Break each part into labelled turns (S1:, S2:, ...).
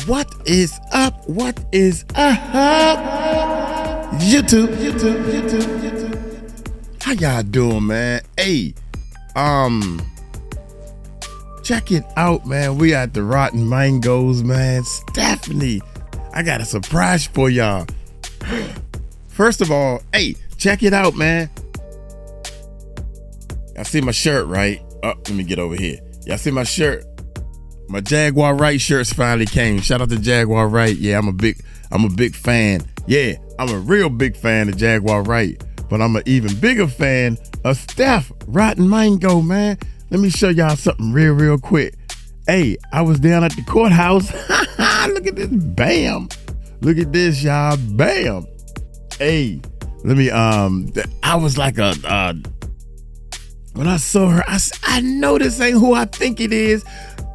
S1: What is up? What is up? YouTube. How y'all doing, man? Hey, check it out, man. We at the Rotten Mangoes, man. Stephanie, I got a surprise for y'all. First of all, hey, check it out, man. Y'all see my shirt, right? Oh, let me get over here. Y'all see my shirt? My Jaguar Wright shirts finally came. Shout out to Jaguar Wright. Yeah, I'm a big fan. Yeah, I'm a real big fan of Jaguar Wright. But I'm an even bigger fan of Steph Rotten Mango, man. Let me show y'all something real quick. Hey, I was down at the courthouse. Look at this. Bam. Look at this, y'all. Bam. Hey, let me, I was like when I saw her, I know this ain't who I think it is.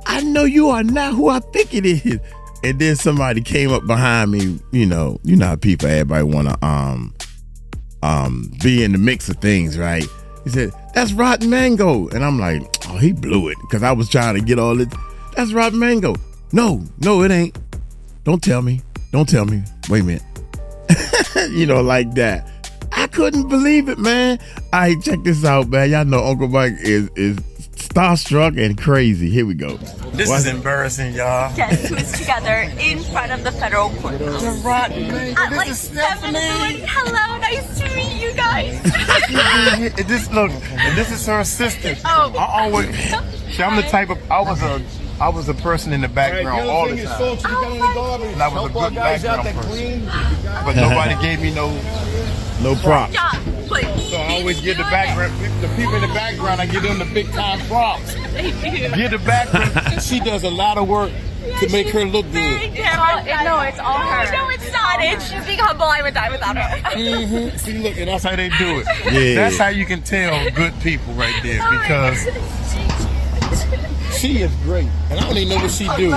S1: I know you are not who I think it is. And then somebody came up behind me, you know how everybody wanna be in the mix of things, right? He said, "That's Rotten Mango." And I'm like, oh, he blew it. Cause I was trying to get all this. That's Rotten Mango. No, it ain't. Don't tell me. Wait a minute. Like that. I couldn't believe it, man. All right, check this out, man. Y'all know Uncle Mike is starstruck and crazy. Here we go. This is embarrassing, y'all.
S2: Guess who's together in front of the federal courthouse?
S1: The Rotten Mango.
S2: At like 7 in the morning. Hello, nice to meet you guys.
S1: And this is her assistant.
S2: Oh.
S1: I'm the type of, I was a person in the background all the time. And I was a good background person. But nobody gave me no props.
S2: Yeah, please.
S1: So I always give the background, the people in the background, I give them the big time props.
S2: They do.
S1: Give the background. She does a lot of work to make her look good.
S2: No, it's all her. No, it's not. She's being humble. I would die without her.
S1: Mm-hmm. See, look, and that's how they do it. Yeah. That's how you can tell good people right there, because she is great, and I don't even know what she do.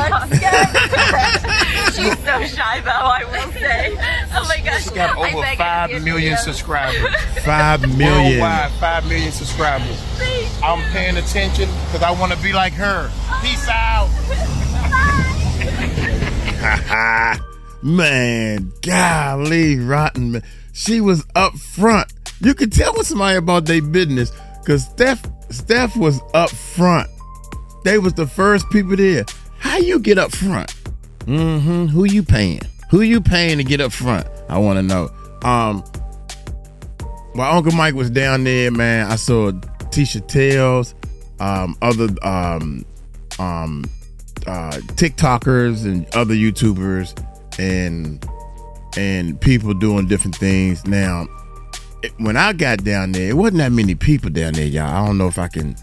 S2: She's so shy, though, I will say. Oh my gosh.
S1: She's got over 5 million subscribers. 5 million.
S3: Worldwide, 5 million subscribers. I'm paying attention because I want to be like her. Peace out.
S1: Man, golly, Rotten. She was up front. You could tell with somebody about their business, because Steph was up front. They was the first people there. How you get up front? Who you paying? Who you paying to get up front? I want to know. While Uncle Mike was down there, man, I saw Tisha Tales, other TikTokers and other YouTubers and people doing different things. Now, when I got down there, it wasn't that many people down there, y'all. I don't know if I can.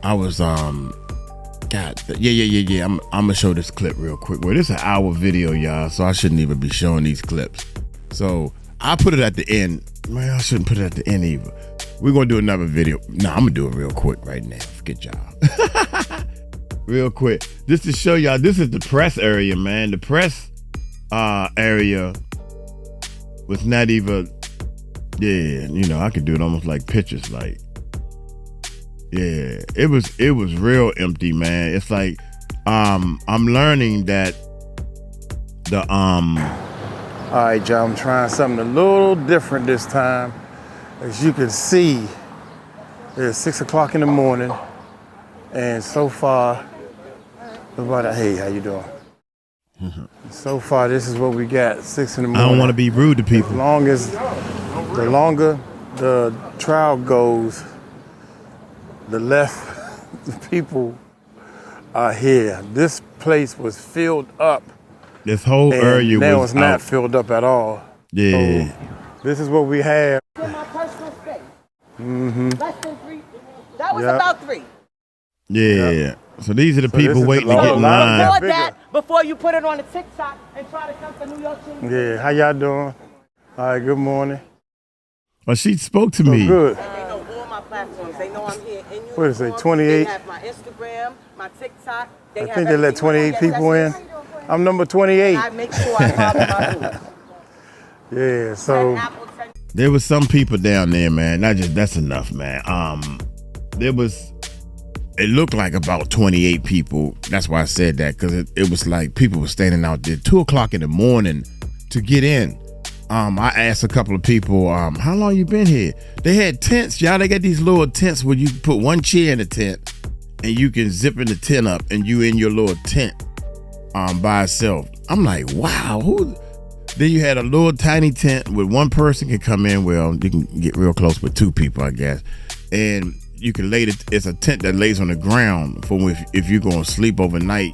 S1: I was I'm gonna show this clip real quick. Well, this is an hour video, y'all, so I shouldn't even be showing these clips. So I put it at the end. Man, I shouldn't put it at the end either. We're gonna do another video. No, I'm gonna do it real quick right now. Good job. Real quick. Just to show y'all, this is the press area, man. The press area was not even, I could do it almost like pictures, like. Yeah, it was real empty, man. It's like I'm learning that the All right, y'all, I'm trying something a little different this time. As you can see, it's 6 o'clock in the morning, and so far, hey, how you doing? So far, this is what we got, 6 in the morning. I don't want to be rude to people. The longer the trial goes, the less people are here. This place was filled up. This whole area was was not filled up at all. Yeah. So this is what we have.
S4: In my personal space. Less than 3. That was about 3.
S1: Yeah. Yep. So these are the people waiting to get in line.
S4: Record that before you put it on a TikTok and try to come to New York City.
S1: Yeah. How y'all doing? All right. Good morning. Well, she spoke to me.
S4: Good. Platforms. They know I'm here in New York.
S1: What is it, 28?
S4: They have my Instagram, my TikTok.
S1: I think they let 28 people in. I'm number 28.
S4: I make sure I follow my rules.
S1: Yeah, so there was some people down there, man. That's enough, man. There was it looked like about 28 people. That's why I said that, because it was like people were standing out there 2 o'clock in the morning to get in. I asked a couple of people, how long you been here? They had tents, y'all. They got these little tents where you put one chair in the tent and you can zip in the tent up and you in your little tent by itself. I'm like, wow. Then you had a little tiny tent where one person can come in. Well, you can get real close with 2 people, I guess. And you can lay it's a tent that lays on the ground for if you're going to sleep overnight,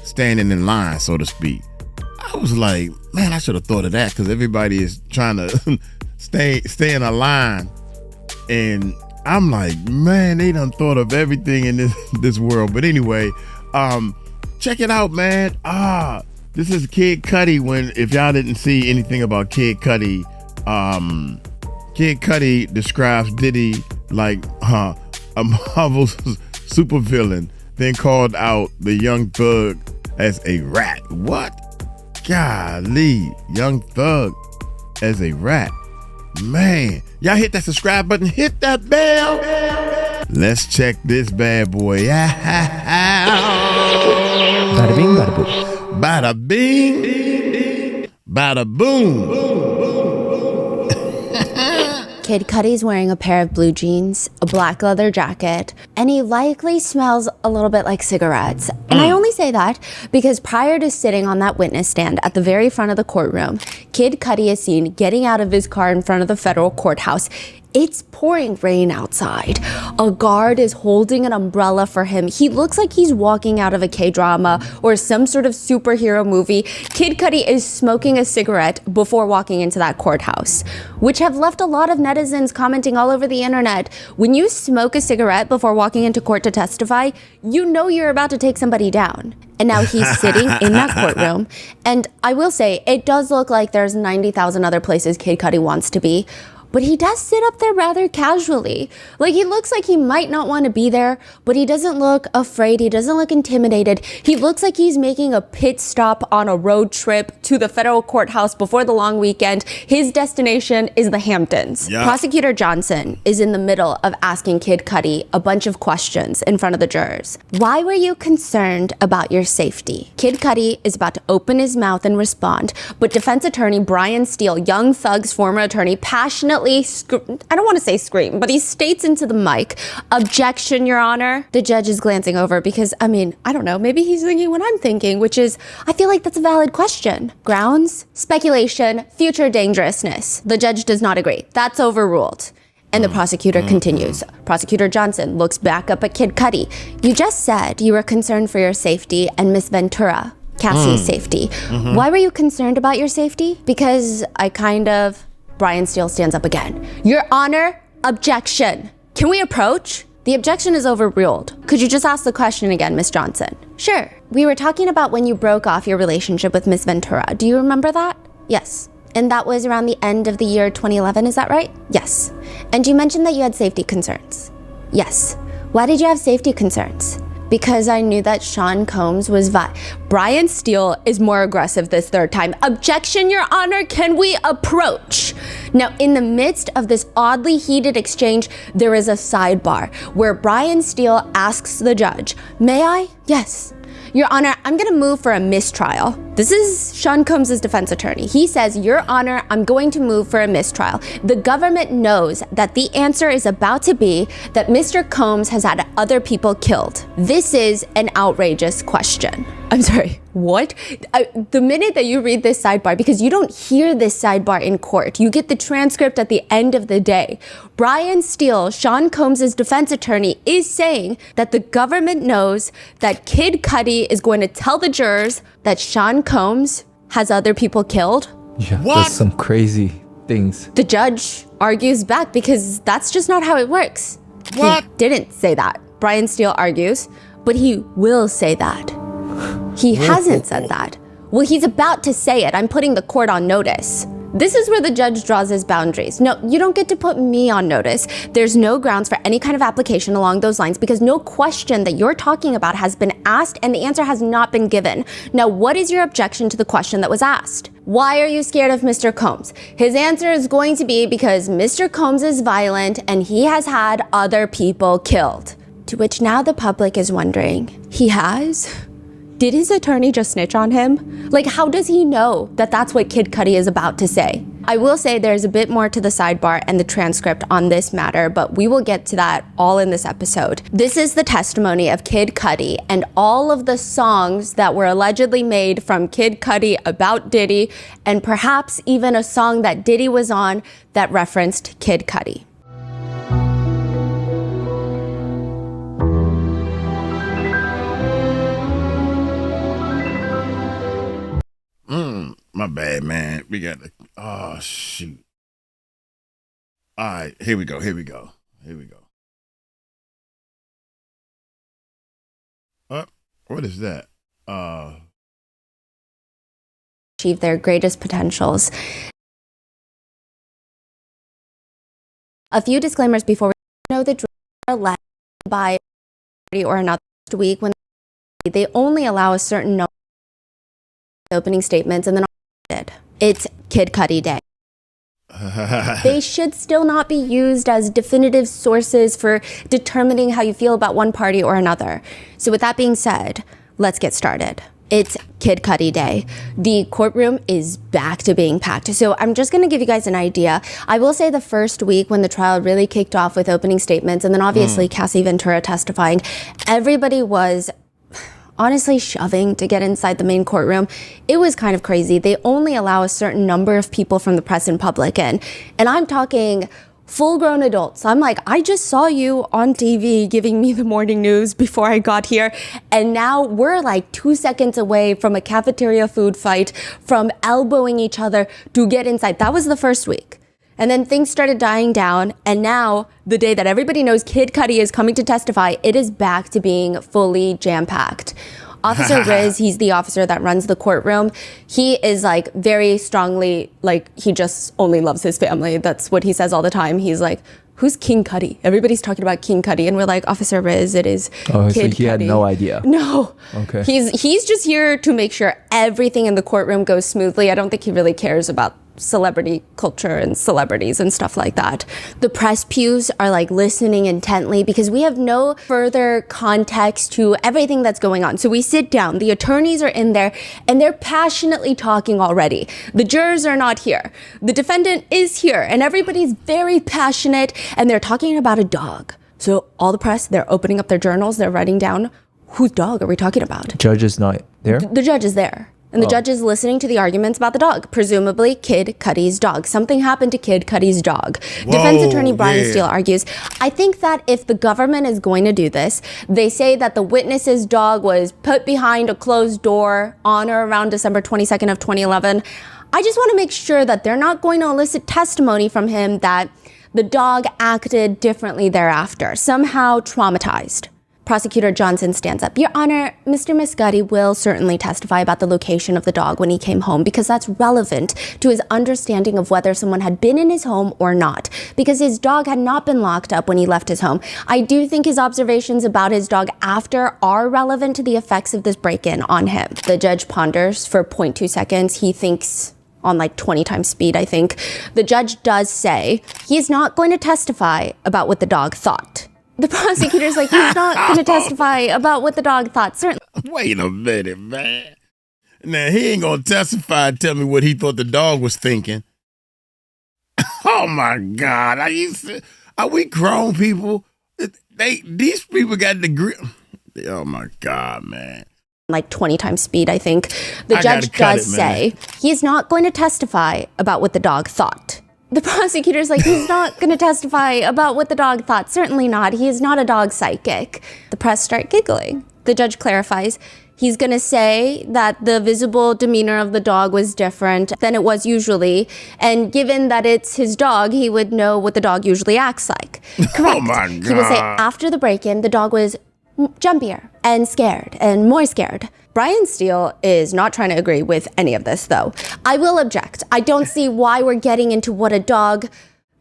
S1: standing in line, so to speak. I was like, man, I should have thought of that, because everybody is trying to stay in a line. And I'm like, man, they done thought of everything in this world. But anyway, check it out, man. This is Kid Cudi. If y'all didn't see anything about Kid Cudi, Kid Cudi describes Diddy like a Marvel supervillain, then called out the Young Thug as a rat. What? Golly, Young Thug as a rat. Man, y'all hit that subscribe button, hit that bell. Let's check this bad boy out.
S5: Bada bing, bada boom.
S1: Bada bing, bada boom.
S6: Kid Cudi's wearing a pair of blue jeans, a black leather jacket, and he likely smells a little bit like cigarettes. And I only say that because prior to sitting on that witness stand at the very front of the courtroom, Kid Cudi is seen getting out of his car in front of the federal courthouse. It's pouring rain outside. A guard is holding an umbrella for him. He looks like he's walking out of a K-drama or some sort of superhero movie. Kid Cudi is smoking a cigarette before walking into that courthouse, which have left a lot of netizens commenting all over the internet. When you smoke a cigarette before walking into court to testify, you know you're about to take somebody down. And now he's sitting in that courtroom. And I will say, it does look like there's 90,000 other places Kid Cudi wants to be. But he does sit up there rather casually. Like, he looks like he might not want to be there, but he doesn't look afraid. He doesn't look intimidated. He looks like he's making a pit stop on a road trip to the federal courthouse before the long weekend. His destination is the Hamptons. Yeah. Prosecutor Johnson is in the middle of asking Kid Cudi a bunch of questions in front of the jurors. Why were you concerned about your safety? Kid Cudi is about to open his mouth and respond, but defense attorney Brian Steele, Young Thug's former attorney, passionately I don't want to say scream, but he states into the mic, "Objection, Your Honor." The judge is glancing over because, I don't know, maybe he's thinking what I'm thinking, which is, I feel like that's a valid question. Grounds, speculation, future dangerousness. The judge does not agree. That's overruled. And the prosecutor continues. Prosecutor Johnson looks back up at Kid Cudi. You just said you were concerned for your safety and Miss Ventura, Cassie's safety. Why were you concerned about your safety? Because Brian Steele stands up again. Your Honor, objection. Can we approach? The objection is overruled. Could you just ask the question again, Miss Johnson? Sure. We were talking about when you broke off your relationship with Miss Ventura. Do you remember that? Yes. And that was around the end of the year 2011, is that right? Yes. And you mentioned that you had safety concerns. Yes. Why did you have safety concerns? Because I knew that Sean Combs was Brian Steele is more aggressive this third time. Objection, Your Honor, can we approach? Now, in the midst of this oddly heated exchange, there is a sidebar where Brian Steele asks the judge, "May I?" "Yes." "Your Honor, I'm gonna move for a mistrial." This is Sean Combs' defense attorney. He says, "Your Honor, I'm going to move for a mistrial. The government knows that the answer is about to be that Mr. Combs has had other people killed. This is an outrageous question." I'm sorry, what? The minute that you read this sidebar, because you don't hear this sidebar in court, you get the transcript at the end of the day. Brian Steele, Sean Combs' defense attorney, is saying that the government knows that Kid Cudi is going to tell the jurors that Sean Combs has other people killed.
S5: Yeah, that's some crazy things.
S6: The judge argues back because that's just not how it works.
S1: What?
S6: He didn't say that. Brian Steele argues, but he will say that. He hasn't said that. Well, he's about to say it. I'm putting the court on notice. This is where the judge draws his boundaries. No, you don't get to put me on notice. There's no grounds for any kind of application along those lines because no question that you're talking about has been asked and the answer has not been given. Now, what is your objection to the question that was asked? Why are you scared of Mr. Combs? His answer is going to be because Mr. Combs is violent and he has had other people killed. To which now the public is wondering, he has? Did his attorney just snitch on him? Like, how does he know that that's what Kid Cudi is about to say? I will say there's a bit more to the sidebar and the transcript on this matter, but we will get to that all in this episode. This is the testimony of Kid Cudi and all of the songs that were allegedly made from Kid Cudi about Diddy, and perhaps even a song that Diddy was on that referenced Kid Cudi.
S1: My bad, man. We got the, oh, shoot. All right, here we go. What is that?
S6: Achieve their greatest potentials. A few disclaimers before we know the draw are led by or another week when they only allow a certain number of opening statements and then it's Kid Cudi Day. They should still not be used as definitive sources for determining how you feel about one party or another. So with that being said, let's get started. It's Kid Cudi Day. The courtroom is back to being packed. So I'm just going to give you guys an idea. I will say the first week when the trial really kicked off with opening statements and then obviously Cassie Ventura testifying, everybody was honestly shoving to get inside the main courtroom. It was kind of crazy. They only allow a certain number of people from the press and public in. And I'm talking full-grown adults. I'm like, I just saw you on TV giving me the morning news before I got here. And now we're like 2 seconds away from a cafeteria food fight, from elbowing each other to get inside. That was the first week. And then things started dying down. And now the day that everybody knows Kid Cudi is coming to testify, it is back to being fully jam-packed. Officer Riz, he's the officer that runs the courtroom. He is like very strongly, like he just only loves his family. That's what he says all the time. He's like, who's King Cudi? Everybody's talking about King Cudi. And we're like, Officer Riz, it is Kid
S5: so he
S6: Cudi.
S5: had no idea.
S6: No.
S5: Okay.
S6: He's just here to make sure everything in the courtroom goes smoothly. I don't think he really cares about celebrity culture and celebrities and stuff like that. The press pews are like listening intently because we have no further context to everything that's going on. So we sit down, the attorneys are in there and they're passionately talking already. The jurors are not here. The defendant is here and everybody's very passionate and they're talking about a dog. So all the press, they're opening up their journals, they're writing down, whose dog are we talking about?
S5: The judge is not there?
S6: The judge is there. And the judge is listening to the arguments about the dog, presumably Kid Cudi's dog. Something happened to Kid Cudi's dog.
S1: Whoa,
S6: Defense attorney Brian Steele argues, I think that if the government is going to do this, they say that the witness's dog was put behind a closed door on or around December 22nd of 2011. I just want to make sure that they're not going to elicit testimony from him that the dog acted differently thereafter, somehow traumatized. Prosecutor Johnson stands up. Your Honor, Mr. Cudi will certainly testify about the location of the dog when he came home because that's relevant to his understanding of whether someone had been in his home or not, because his dog had not been locked up when he left his home. I do think his observations about his dog after are relevant to the effects of this break-in on him. The judge ponders for 0.2 seconds. He thinks on like 20 times speed, I think. The judge does say he's not going to testify about what the dog thought. The prosecutor's like, he's not going to testify about what the dog thought. Certainly.
S1: Wait a minute, man. Now, he ain't going to testify and tell me what he thought the dog was thinking. Oh, my God. Are we grown people? These people got degree. Oh, my God, man.
S6: Like 20 times speed, I think. The judge does say he's not going to testify about what the dog thought. The prosecutor's like, he's not going to testify about what the dog thought. Certainly not. He is not a dog psychic. The press start giggling. The judge clarifies. He's going to say that the visible demeanor of the dog was different than it was usually. And given that it's his dog, he would know what the dog usually acts like. Correct.
S1: Oh, my God.
S6: He will say after the break-in, the dog was jumpier and scared and more scared. Brian Steele is not trying to agree with any of this, though. I will object. I don't see why we're getting into what a dog...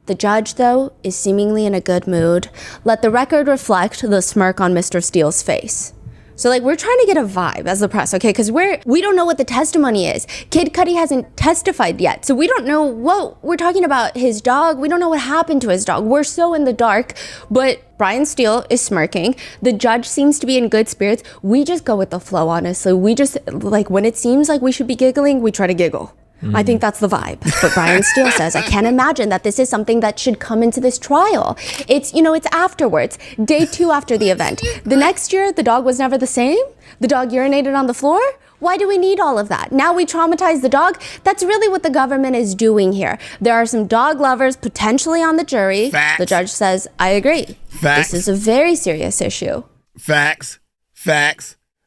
S6: The judge, though, is seemingly in a good mood. Let the record reflect the smirk on Mr. Steele's face. So like we're trying to get a vibe as the press, okay? Because we don't know what the testimony is. Kid Cudi hasn't testified yet. So we don't know what we're talking about his dog. We don't know what happened to his dog. We're so in the dark, but Brian Steele is smirking. The judge seems to be in good spirits. We just go with the flow, honestly. We just, like, when it seems like we should be giggling, we try to giggle. I think that's the vibe. But Brian Steele says, I can't imagine that this is something that should come into this trial. It's, it's afterwards, day 2 after the event. The next year, the dog was never the same. The dog urinated on the floor. Why do we need all of that? Now we traumatize the dog? That's really what the government is doing here. There are some dog lovers potentially on the jury.
S1: Facts.
S6: The judge says, I agree.
S1: Facts.
S6: This is a very serious issue.
S1: Facts.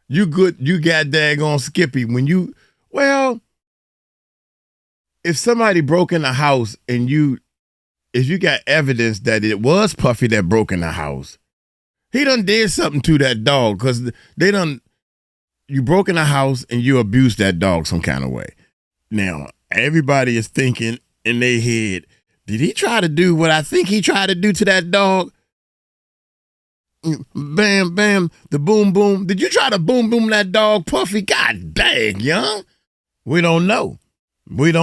S1: You got daggone Skippy if somebody broke in the house and if you got evidence that it was Puffy that broke in the house, he done did something to that dog because you broke in the house and you abused that dog some kind of way. Now, everybody is thinking in their head, did he try to do what I think he tried to do to that dog? Bam, bam, the boom, boom. Did you try to boom, boom that dog, Puffy? God dang, young. We don't know. When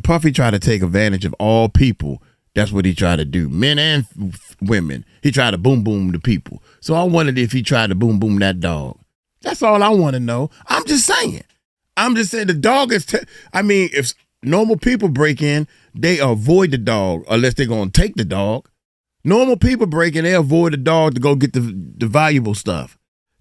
S1: Puffy tried to take advantage of all people, that's what he tried to do, men and women. He tried to boom boom the people. So I wondered if he tried to boom boom that dog. That's all I want to know. I'm just saying the dog is. If normal people break in, they avoid the dog unless they're gonna take the dog. Normal people break in, they avoid the dog to go get the valuable stuff.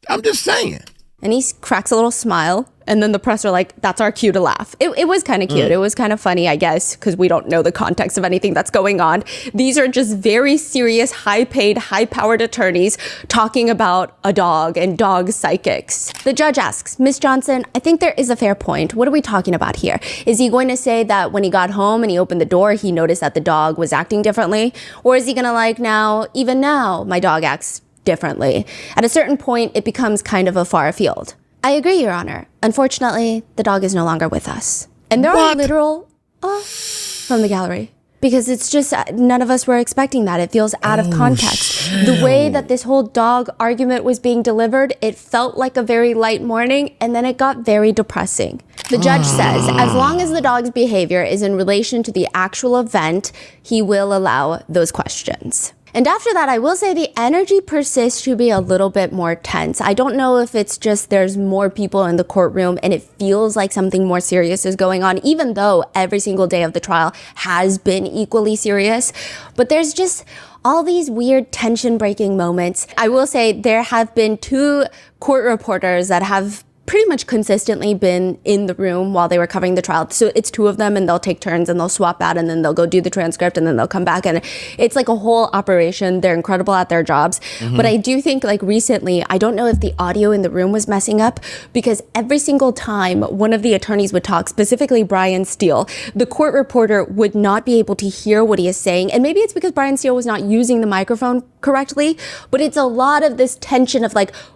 S1: I'm just saying.
S6: And he cracks a little smile. And then the press are like, that's our cue to laugh. It was kind of cute. It was kind of funny, I guess, because we don't know the context of anything that's going on. These are just very serious, high-paid, high-powered attorneys talking about a dog and dog psychics. The judge asks, Ms. Johnson, I think there is a fair point. What are we talking about here? Is he going to say that when he got home and he opened the door, he noticed that the dog was acting differently? Or is he going to even now, my dog acts differently? At a certain point, it becomes kind of a far afield. I agree, Your Honor. Unfortunately, the dog is no longer with us. And there are literal from the gallery. Because it's just, none of us were expecting that. It feels out of context. The way that this whole dog argument was being delivered, it felt like a very light morning, and then it got very depressing. The judge says, as long as the dog's behavior is in relation to the actual event, he will allow those questions. And after that, I will say the energy persists to be a little bit more tense. I don't know if it's just there's more people in the courtroom and it feels like something more serious is going on, even though every single day of the trial has been equally serious. But there's just all these weird tension-breaking moments. I will say there have been 2 court reporters that have pretty much consistently been in the room while they were covering the trial. So it's 2 of them and they'll take turns and they'll swap out and then they'll go do the transcript and then they'll come back. And it's like a whole operation. They're incredible at their jobs. But I do think recently, I don't know if the audio in the room was messing up because every single time one of the attorneys would talk, specifically Brian Steele, the court reporter would not be able to hear what he is saying. And maybe it's because Brian Steele was not using the microphone correctly, but it's a lot of this tension of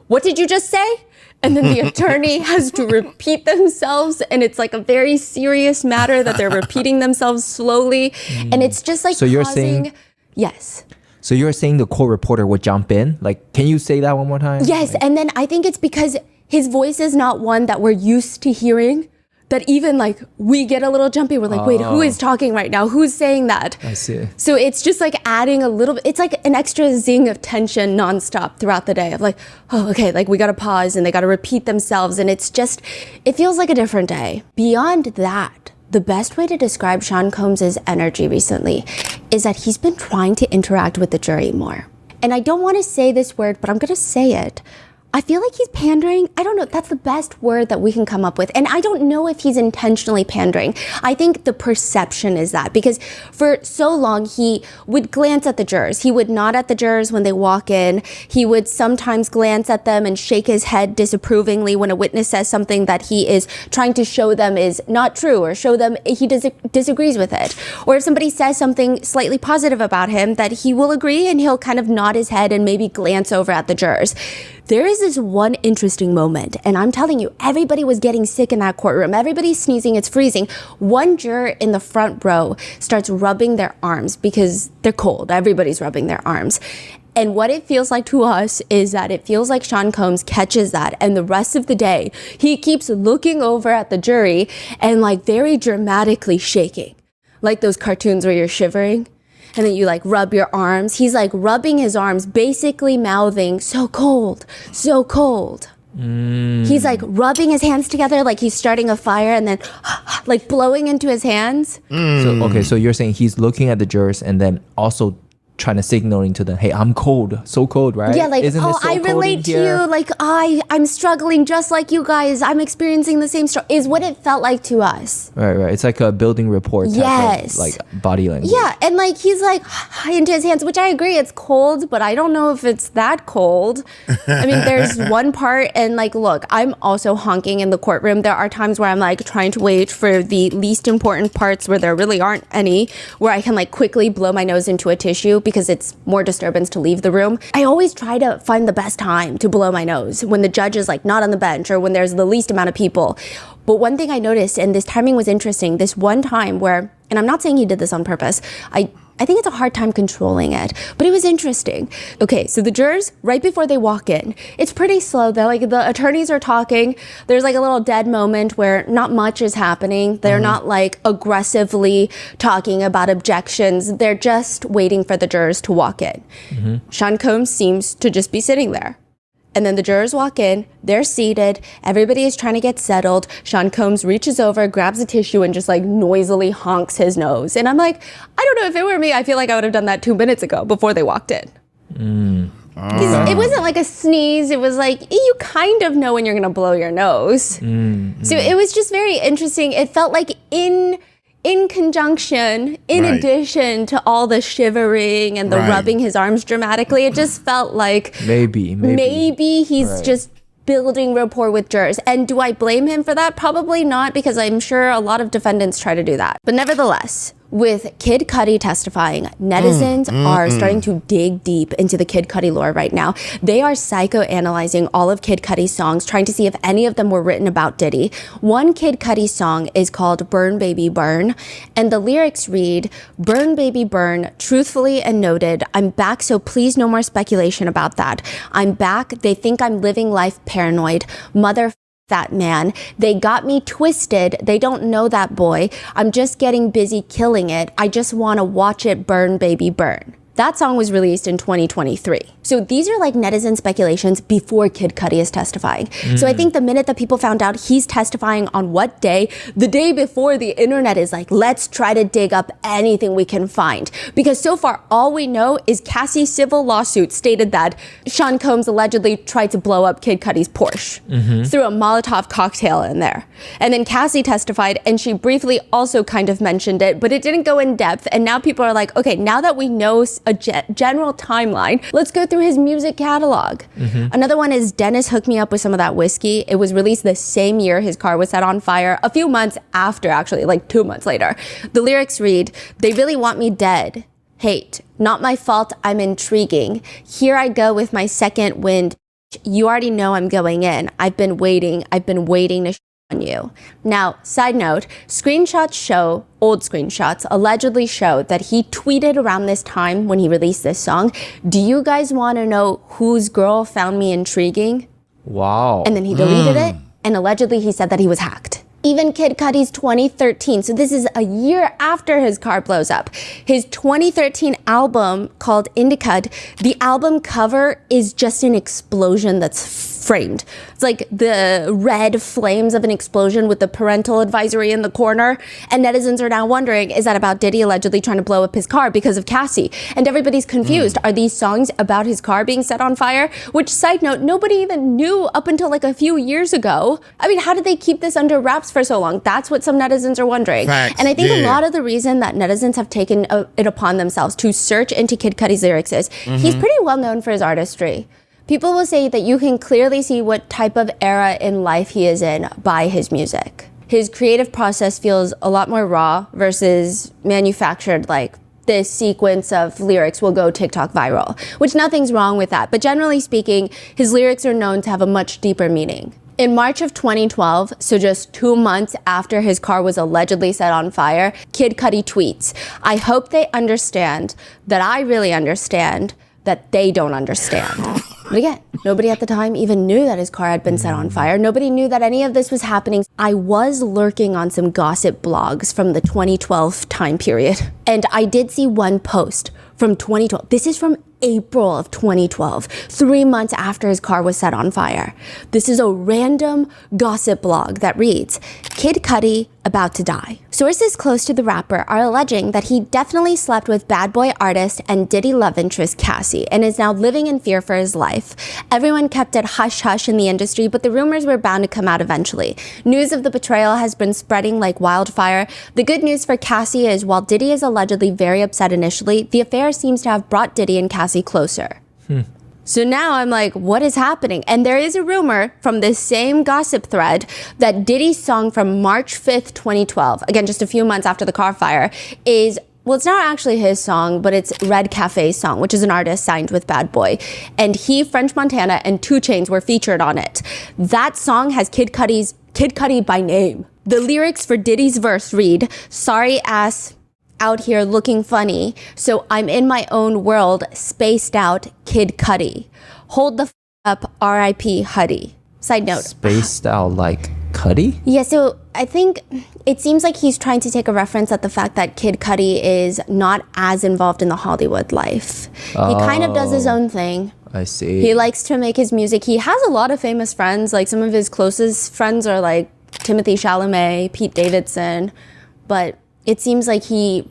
S6: what did you just say? And then the attorney has to repeat themselves. And it's like a very serious matter that they're repeating themselves slowly. And it's just
S5: So you're saying...
S6: Yes.
S5: So you're saying the court reporter would jump in? Can you say that one more time?
S6: Yes. And then I think it's because his voice is not one that we're used to hearing. That even we get a little jumpy. We're wait, who is talking right now? Who's saying that?
S5: I see.
S6: So it's just adding a little bit. It's like an extra zing of tension nonstop throughout the day of okay, we got to pause and they got to repeat themselves. And it's just, it feels like a different day. Beyond that, the best way to describe Sean Combs' energy recently is that he's been trying to interact with the jury more. And I don't want to say this word, but I'm going to say it. I feel like he's pandering. I don't know. That's the best word that we can come up with. And I don't know if he's intentionally pandering. I think the perception is that because for so long, he would glance at the jurors. He would nod at the jurors when they walk in. He would sometimes glance at them and shake his head disapprovingly when a witness says something that he is trying to show them is not true or show them he disagrees with it. Or if somebody says something slightly positive about him, that he will agree and he'll kind of nod his head and maybe glance over at the jurors. There is this one interesting moment, and I'm telling you, everybody was getting sick in that courtroom. Everybody's sneezing, it's freezing. One juror in the front row starts rubbing their arms because they're cold. Everybody's rubbing their arms. And what it feels like to us is that it feels like Sean Combs catches that, and the rest of the day, he keeps looking over at the jury and like very dramatically shaking. Like those cartoons where you're shivering and then you like rub your arms. He's like rubbing his arms, basically mouthing, so cold, so cold. He's like rubbing his hands together like he's starting a fire and then like blowing into his hands.
S5: So you're saying he's looking at the jurors and then also trying to signaling to them, hey, I'm cold, so cold, right?
S6: Yeah, like,
S5: Isn't it so
S6: I
S5: cold
S6: relate
S5: in
S6: to
S5: here?
S6: you. Like, I'm struggling just like you guys. I'm experiencing the same struggle, is what it felt like to us.
S5: Right. It's like a building rapport type of like body language.
S6: Yeah, and like he's like into his hands, which I agree it's cold, but I don't know if it's that cold. I mean, there's one part, and like, look, I'm also honking in the courtroom. There are times where I'm like trying to wait for the least important parts where there really aren't any, where I can like quickly blow my nose into a tissue because it's more disturbance to leave the room. I always try to find the best time to blow my nose when the judge is like not on the bench or when there's the least amount of people. But one thing I noticed, and this timing was interesting, this one time where, and I'm not saying he did this on purpose, I think it's a hard time controlling it, but it was interesting. Okay, so the jurors, right before they walk in, it's pretty slow. They're like, the attorneys are talking. There's like a little dead moment where not much is happening. They're not like aggressively talking about objections. They're just waiting for the jurors to walk in. Sean Combs seems to just be sitting there. And then the jurors walk in, they're seated, everybody is trying to get settled. Sean Combs reaches over, grabs a tissue, and just like noisily honks his nose. And I'm like, I don't know, if it were me, I feel like I would have done that 2 minutes ago before they walked in. It wasn't like a sneeze, it was like, you kind of know when you're gonna blow your nose. So it was just very interesting. It felt like in conjunction, in addition to all the shivering and the rubbing his arms dramatically, it just felt like maybe he's just building rapport with jurors. And do I blame him for that? Probably not, because I'm sure a lot of defendants try to do that. But nevertheless, with Kid Cudi testifying, netizens are starting to dig deep into the Kid Cudi lore right now. They are psychoanalyzing all of Kid Cudi's songs, trying to see if any of them were written about Diddy. One Kid Cudi song is called Burn Baby Burn, and the lyrics read, "Burn baby burn, truthfully and noted, I'm back, so please no more speculation about that. I'm back, they think I'm living life paranoid. Mother that man. They got me twisted. They don't know that boy. I'm just getting busy killing it. I just want to watch it burn, baby, burn." That song was released in 2023. So these are like netizen speculations before Kid Cudi is testifying. So I think the minute that people found out he's testifying on what day, the day before, the internet is like, let's try to dig up anything we can find. Because so far, all we know is Cassie's civil lawsuit stated that Sean Combs allegedly tried to blow up Kid Cudi's Porsche threw a Molotov cocktail in there. And then Cassie testified, and she briefly also kind of mentioned it, but it didn't go in depth. And now people are like, okay, now that we know a general timeline, let's go through his music catalog. Another one is Dennis hooked me up with some of that whiskey. It was released the same year his car was set on fire, a few months after, actually, like 2 months later. The lyrics read, "They really want me dead. Hate, not my fault, I'm intriguing. Here I go with my second wind. You already know I'm going in. I've been waiting to on you." Now, side note, old screenshots allegedly show that he tweeted around this time when he released this song, "Do you guys want to know whose girl found me intriguing?"
S5: Wow.
S6: And then he deleted it, and allegedly he said that he was hacked. Even Kid Cudi's 2013, so this is a year after his car blows up, his 2013 album called Indicud, the album cover is just an explosion that's framed. It's like the red flames of an explosion with the parental advisory in the corner. And netizens are now wondering, is that about Diddy allegedly trying to blow up his car because of Cassie? And everybody's confused. Are these songs about his car being set on fire? Which, side note, nobody even knew up until like a few years ago. I mean, how did they keep this under wraps for so long? That's what some netizens are wondering.
S1: Facts,
S6: and I think
S1: yeah.
S6: a lot of the reason that netizens have taken it upon themselves to search into Kid Cudi's lyrics is he's pretty well known for his artistry. People will say that you can clearly see what type of era in life he is in by his music. His creative process feels a lot more raw versus manufactured, like this sequence of lyrics will go TikTok viral, which nothing's wrong with that. But generally speaking, his lyrics are known to have a much deeper meaning. In March of 2012, so just 2 months after his car was allegedly set on fire, Kid Cudi tweets, "I hope they understand that I really understand. that they don't understand. But again, nobody at the time even knew that his car had been set on fire. Nobody knew that any of this was happening. I was lurking on some gossip blogs from the 2012 time period, and I did see one post from 2012. This is from April of 2012, 3 months after his car was set on fire. This is a random gossip blog that reads, Kid Cudi about to die. Sources close to the rapper are alleging that he definitely slept with bad boy artist and Diddy love interest Cassie and is now living in fear for his life. Everyone kept it hush-hush in the industry, but the rumors were bound to come out eventually. News of the betrayal has been spreading like wildfire. The good news for Cassie is while Diddy is allegedly very upset initially, the affair seems to have brought Diddy and Cassie closer. So now I'm like, what is happening? And there is a rumor from this same gossip thread that Diddy's song from March 5th, 2012, again, just a few months after the car fire, is, well, it's not actually his song, but it's Red Cafe's song, which is an artist signed with Bad Boy. And he, French Montana, and 2 Chainz were featured on it. That song has Kid Cudi by name. The lyrics for Diddy's verse read, sorry ass out here looking funny, so I'm in my own world, spaced out, Kid Cudi. Hold the up, R.I.P. Huddy. Side note.
S5: Spaced out like Cudi?
S6: Yeah, so I think it seems like he's trying to take a reference at the fact that Kid Cudi is not as involved in the Hollywood life. He kind of does his own thing.
S5: I see.
S6: He likes to make his music. He has a lot of famous friends. Like some of his closest friends are like Timothée Chalamet, Pete Davidson, but it seems like he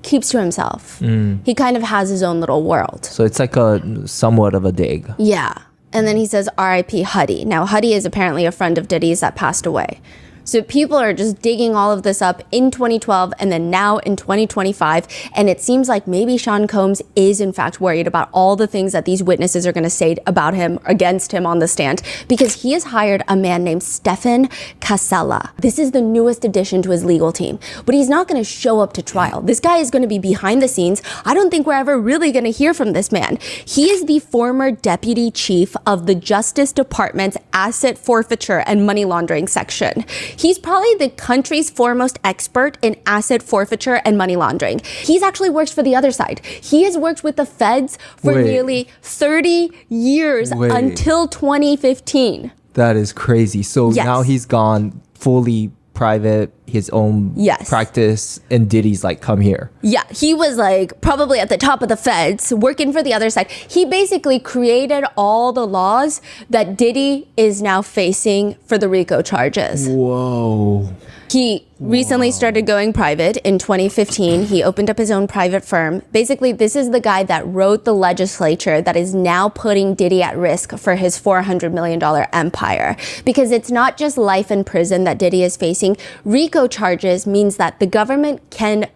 S6: keeps to himself. He kind of has his own little world.
S5: So it's like a somewhat of a dig.
S6: Yeah. And then he says R.I.P. Huddy. Now, Huddy is apparently a friend of Diddy's that passed away. So people are just digging all of this up in 2012 and then now in 2025. And it seems like maybe Sean Combs is in fact worried about all the things that these witnesses are going to say about him, against him on the stand, because he has hired a man named Stefan Casella. This is the newest addition to his legal team, but he's not going to show up to trial. This guy is going to be behind the scenes. I don't think we're ever really going to hear from this man. He is the former deputy chief of the Justice Department's asset forfeiture and money laundering section. He's probably the country's foremost expert in asset forfeiture and money laundering. He's actually worked for the other side. He has worked with the feds for nearly 30 years until 2015.
S5: That is crazy. So now he's gone fully private, his own practice, and Diddy's like, come here. Yeah,
S6: he was like probably at the top of the feds, working for the other side. He basically created all the laws that Diddy is now facing for the RICO charges.
S5: Whoa.
S6: He recently started going private in 2015. He opened up his own private firm. Basically, this is the guy that wrote the legislature that is now putting Diddy at risk for his $400 million empire. Because it's not just life in prison that Diddy is facing. RICO charges means that the government can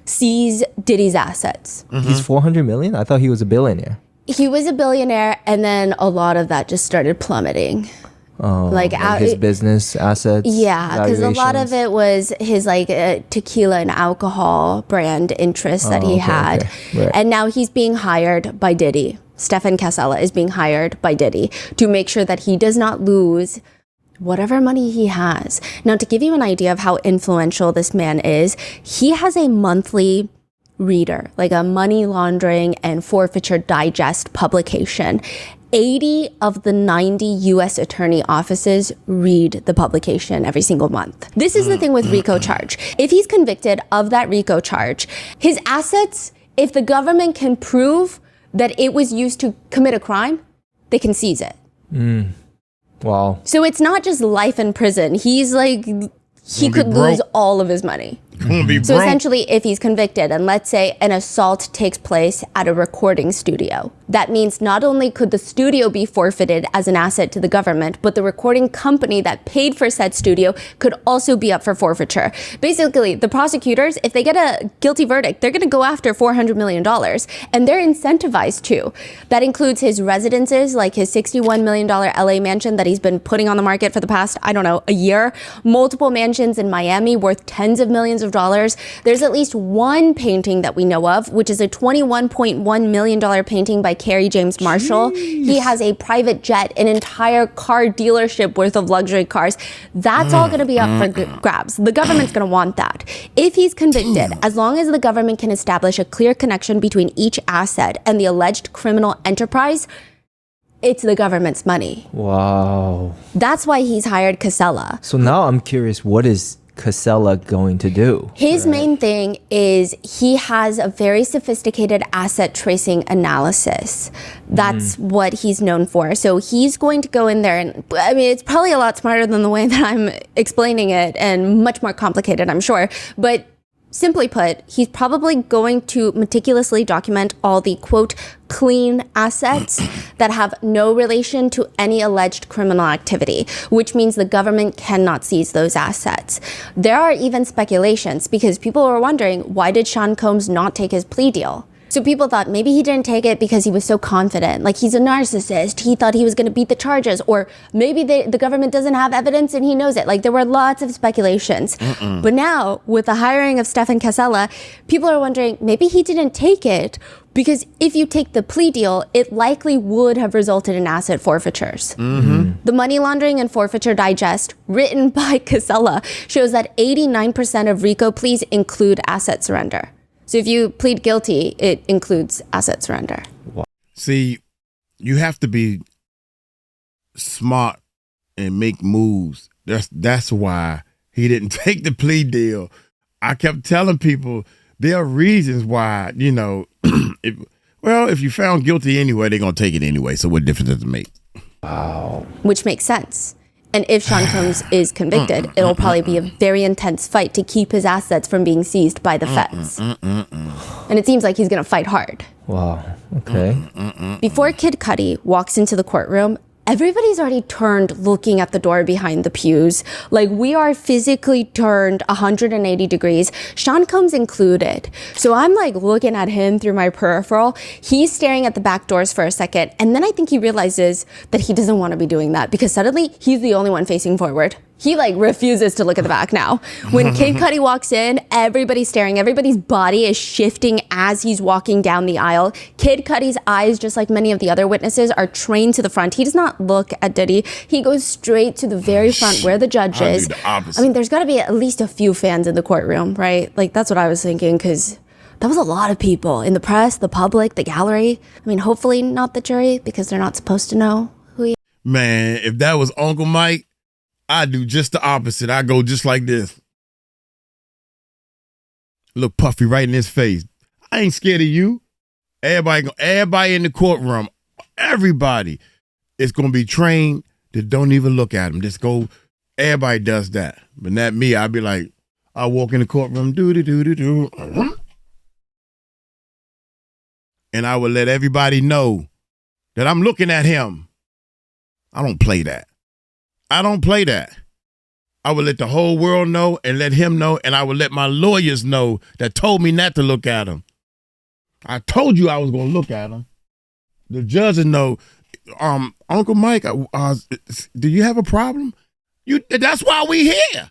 S6: seize Diddy's assets.
S5: He's 400 million? I thought he was a billionaire.
S6: He was a billionaire, and then a lot of that just started plummeting.
S5: Like his business assets.
S6: Yeah, because a lot of it was his like tequila and alcohol brand interests that he had. Right. And now he's being hired by Diddy. Stefan Casella is being hired by Diddy to make sure that he does not lose whatever money he has. Now, to give you an idea of how influential this man is, he has a monthly reader, like a money laundering and forfeiture digest publication. 80 of the 90 U.S. attorney offices read the publication every single month. This is the thing with RICO charge. If he's convicted of that RICO charge, his assets, if the government can prove that it was used to commit a crime, they can seize it.
S5: Wow.
S6: So it's not just life in prison. He's like, he could lose all of his money. So essentially, if he's convicted, and let's say an assault takes place at a recording studio, that means not only could the studio be forfeited as an asset to the government, but the recording company that paid for said studio could also be up for forfeiture. Basically, the prosecutors, if they get a guilty verdict, they're going to go after $400 million, and they're incentivized to. That includes his residences, like his $61 million LA mansion that he's been putting on the market for the past, I don't know, a year, multiple mansions in Miami worth tens of millions of dollars. There's at least one painting that we know of, which is a $21.1 million painting by Kerry James Marshall. Jeez. He has a private jet, an entire car dealership worth of luxury cars. That's all going to be up for grabs. The government's going to want that. If he's convicted, as long as the government can establish a clear connection between each asset and the alleged criminal enterprise, it's the government's money.
S5: Wow.
S6: That's why he's hired 𝗗𝗢𝗡𝗞𝗦.
S5: So now I'm curious, what is 𝗗𝗢𝗡𝗞𝗦 going to do?
S6: His main thing is he has a very sophisticated asset tracing analysis. That's what he's known for. So he's going to go in there and, I mean, it's probably a lot smarter than the way that I'm explaining it and much more complicated, I'm sure. But simply put, he's probably going to meticulously document all the, quote, clean assets that have no relation to any alleged criminal activity, which means the government cannot seize those assets. There are even speculations because people were wondering, why did Sean Combs not take his plea deal? So people thought maybe he didn't take it because he was so confident, like he's a narcissist. He thought he was going to beat the charges, or maybe the government doesn't have evidence and he knows it. Like there were lots of speculations. But now with the hiring of Stephen 𝗗𝗢𝗡𝗞𝗦, people are wondering maybe he didn't take it because if you take the plea deal, it likely would have resulted in asset forfeitures. The Money Laundering and Forfeiture Digest, written by 𝗗𝗗𝗡𝗞𝗦, shows that 89% of RICO pleas include asset surrender. So if you plead guilty, it includes asset surrender.
S1: See, you have to be smart and make moves. That's why he didn't take the plea deal. I kept telling people there are reasons why, you know, if you found guilty anyway, they're going to take it anyway. So what difference does it make? Wow.
S6: Which makes sense. And if Sean Combs is convicted, it'll probably be a very intense fight to keep his assets from being seized by the feds. And it seems like he's going to fight hard.
S5: Wow. Okay.
S6: Before Kid Cudi walks into the courtroom, everybody's already turned looking at the door behind the pews. Like we are physically turned 180 degrees, Sean Combs included. So I'm like looking at him through my peripheral. He's staring at the back doors for a second. And then I think he realizes that he doesn't want to be doing that because suddenly he's the only one facing forward. He like refuses to look at the back now. When Kid Cudi walks in, everybody's staring. Everybody's body is shifting as he's walking down the aisle. Kid Cudi's eyes, just like many of the other witnesses, are trained to the front. He does not look at Diddy. He goes straight to the very front where the judge is. I mean, there's got to be at least a few fans in the courtroom, right? Like that's what I was thinking because that was a lot of people in the press, the public, the gallery. I mean, hopefully not the jury because they're not supposed to know who he is.
S1: Man, if that was Uncle Mike, I do just the opposite. I go just like this. Look Puffy right in his face. I ain't scared of you. Everybody in the courtroom, everybody is going to be trained to don't even look at him. Just go. Everybody does that. But not me. I'd be like, I walk in the courtroom, do. And I would let everybody know that I'm looking at him. I don't play that. I would let the whole world know and let him know, and I would let my lawyers know that told me not to look at him. I told you I was going to look at him. The judges know, Uncle Mike, do you have a problem? That's why we here.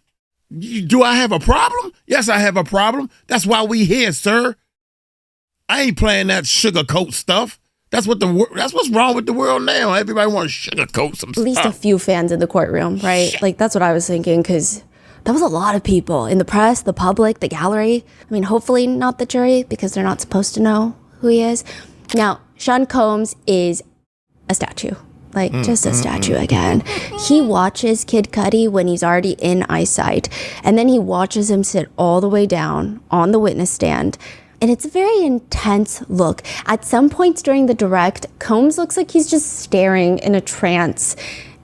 S1: Do I have a problem? Yes, I have a problem. That's why we here, sir. I ain't playing that sugarcoat stuff. That's what's wrong with the world now. Everybody wants to sugarcoat some stuff.
S6: At least a few fans in the courtroom, right? Like, that's what I was thinking, because that was a lot of people in the press, the public, the gallery. I mean, hopefully not the jury, because they're not supposed to know who he is. Now, Sean Combs is a statue. Like, just a statue again. He watches Kid Cudi when he's already in eyesight, and then he watches him sit all the way down on the witness stand. And it's a very intense look. At some points during the direct, Combs looks like he's just staring in a trance.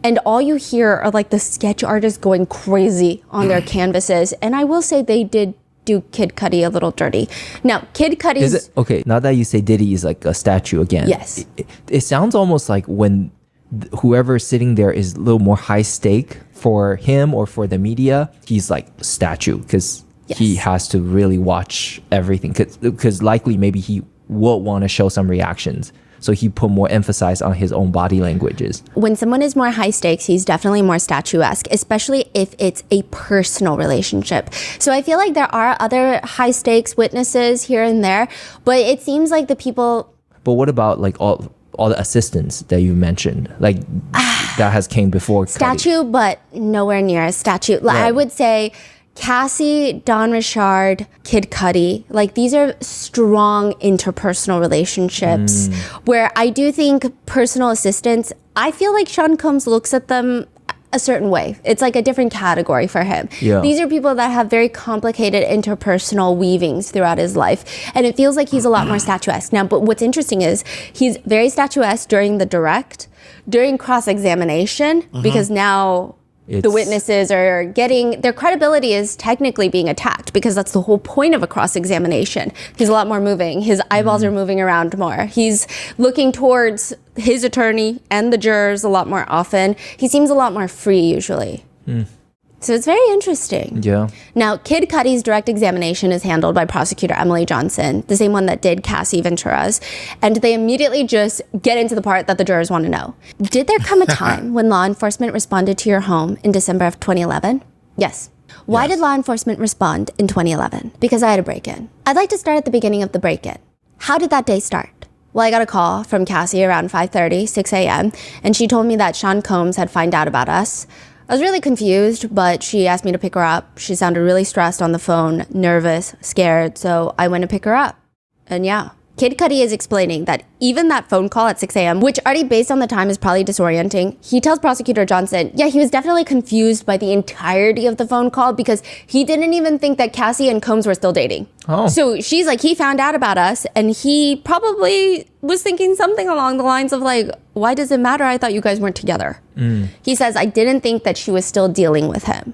S6: And all you hear are like the sketch artists going crazy on their canvases. And I will say they did do Kid Cudi a little dirty. Now, Kid Cudi's...
S5: Okay, now that you say Diddy is like a statue again.
S6: Yes.
S5: It sounds almost like when whoever's sitting there is a little more high stake for him or for the media, he's like a statue because... Yes. He has to really watch everything because likely maybe he will want to show some reactions. So he put more emphasis on his own body languages.
S6: When someone is more high stakes, he's definitely more statuesque, especially if it's a personal relationship. So I feel like there are other high stakes witnesses here and there, but it seems like the people...
S5: But what about like all the assistants that you mentioned? Like that has came before Cudi.
S6: Statue, but nowhere near a statue.
S5: Right.
S6: I would say Cassie, Don Richard, Kid Cudi, like these are strong interpersonal relationships where I do think personal assistants, I feel like Sean Combs looks at them a certain way. It's like a different category for him.
S5: Yeah.
S6: These are people that have very complicated interpersonal weavings throughout his life. And it feels like he's a lot more statuesque. Now, but what's interesting is he's very statuesque during the direct, during cross-examination, because now the witnesses are getting, their credibility is technically being attacked because that's the whole point of a cross-examination. He's a lot more moving. His eyeballs are moving around more. He's looking towards his attorney and the jurors a lot more often. He seems a lot more free usually. So it's very interesting.
S5: Yeah.
S6: Now, Kid Cudi's direct examination is handled by prosecutor Emily Johnson, the same one that did Cassie Ventura's, and they immediately just get into the part that the jurors want to know. Did there come a time when law enforcement responded to your home in December of 2011? Yes. Why did law enforcement respond in 2011? Because I had a break-in. I'd like to start at the beginning of the break-in. How did that day start? Well, I got a call from Cassie around 5:30, 6 a.m., and she told me that Sean Combs had found out about us. I was really confused, but she asked me to pick her up. She sounded really stressed on the phone, nervous, scared, so I went to pick her up. And yeah, Kid Cudi is explaining that even that phone call at 6 a.m., which already based on the time is probably disorienting, he tells prosecutor Johnson, yeah, he was definitely confused by the entirety of the phone call because he didn't even think that Cassie and Combs were still dating.
S5: Oh.
S6: So she's like, he found out about us and he probably was thinking something along the lines of like, why does it matter? I thought you guys weren't together. He says, I didn't think that she was still dealing with him.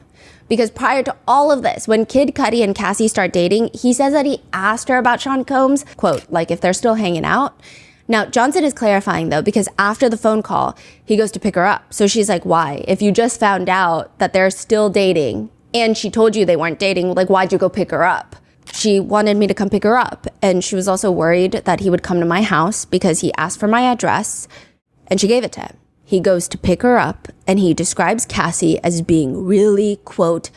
S6: Because prior to all of this, when Kid Cudi and Cassie start dating, he says that he asked her about Sean Combs, quote, like if they're still hanging out. Now, Johnson is clarifying though, because after the phone call, he goes to pick her up. So she's like, why? If you just found out that they're still dating and she told you they weren't dating, like why'd you go pick her up? She wanted me to come pick her up. And she was also worried that he would come to my house because he asked for my address and she gave it to him. He goes to pick her up and he describes Cassie as being really, quote,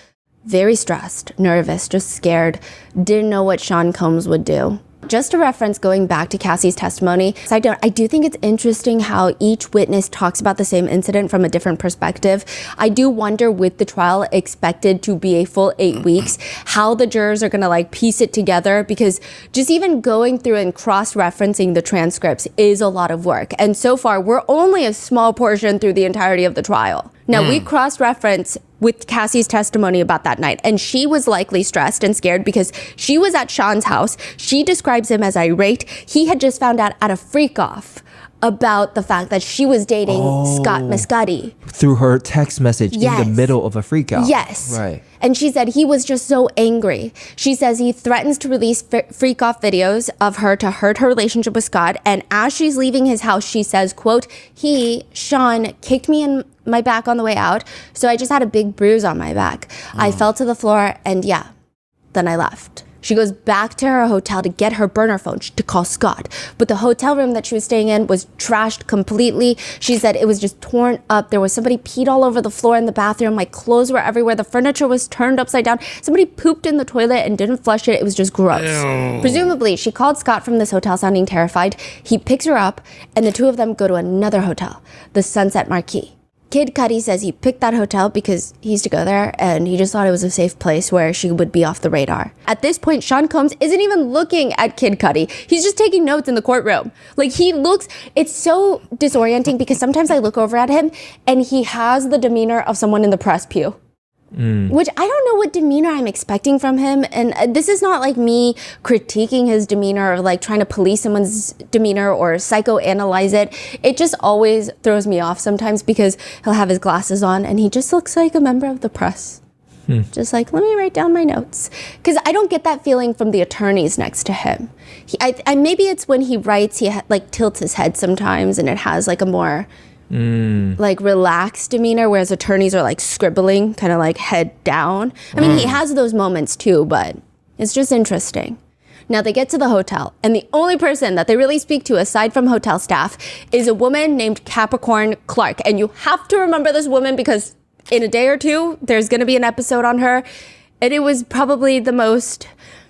S6: very stressed, nervous, just scared, didn't know what Sean Combs would do. Just a reference going back to Cassie's testimony. I do think it's interesting how each witness talks about the same incident from a different perspective. I do wonder with the trial expected to be a full 8 weeks, how the jurors are gonna like piece it together because just even going through and cross-referencing the transcripts is a lot of work. And so far, we're only a small portion through the entirety of the trial. Now, we cross-reference with Cassie's testimony about that night, and she was likely stressed and scared because she was at Sean's house. She describes him as irate. He had just found out at a freak-off about the fact that she was dating Scott Mescudi.
S5: Through her text message in the middle of a freak out.
S6: Yes.
S5: Right.
S6: And she said he was just so angry. She says he threatens to release freak off videos of her to hurt her relationship with Scott. And as she's leaving his house, she says, quote, Sean, kicked me in my back on the way out. So I just had a big bruise on my back. I fell to the floor and then I left. She goes back to her hotel to get her burner phone to call Scott. But the hotel room that she was staying in was trashed completely. She said it was just torn up. There was somebody peed all over the floor in the bathroom. My clothes were everywhere. The furniture was turned upside down. Somebody pooped in the toilet and didn't flush it. It was just gross. Ew. Presumably, she called Scott from this hotel sounding terrified. He picks her up and the two of them go to another hotel, the Sunset Marquis. Kid Cudi says he picked that hotel because he used to go there and he just thought it was a safe place where she would be off the radar. At this point, Sean Combs isn't even looking at Kid Cudi. He's just taking notes in the courtroom. Like it's so disorienting because sometimes I look over at him and he has the demeanor of someone in the press pew. Which I don't know what demeanor I'm expecting from him. And this is not like me critiquing his demeanor or like trying to police someone's demeanor or psychoanalyze it. It just always throws me off sometimes because he'll have his glasses on and he just looks like a member of the press. Just like, let me write down my notes. Because I don't get that feeling from the attorneys next to him. Maybe it's when he writes, he like tilts his head sometimes and it has like a more like relaxed demeanor, whereas attorneys are like scribbling, kind of like head down. I mean, he has those moments too, but it's just interesting. Now they get to the hotel, and the only person that they really speak to aside from hotel staff is a woman named Capricorn Clark. And you have to remember this woman because in a day or two, there's going to be an episode on her. And it was probably the most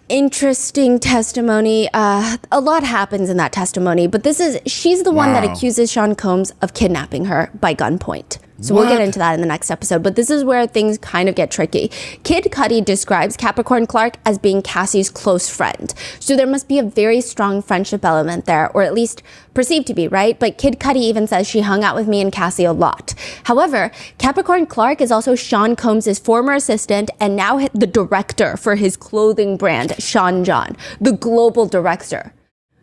S6: interesting testimony. A lot happens in that testimony, but she's the one that accuses Sean Combs of kidnapping her by gunpoint. So we'll get into that in the next episode, but this is where things kind of get tricky. Kid Cudi describes Capricorn Clark as being Cassie's close friend. So there must be a very strong friendship element there, or at least perceived to be, right? But Kid Cudi even says she hung out with me and Cassie a lot. However, Capricorn Clark is also Sean Combs' former assistant and now the director for his clothing brand, Sean John, the global director.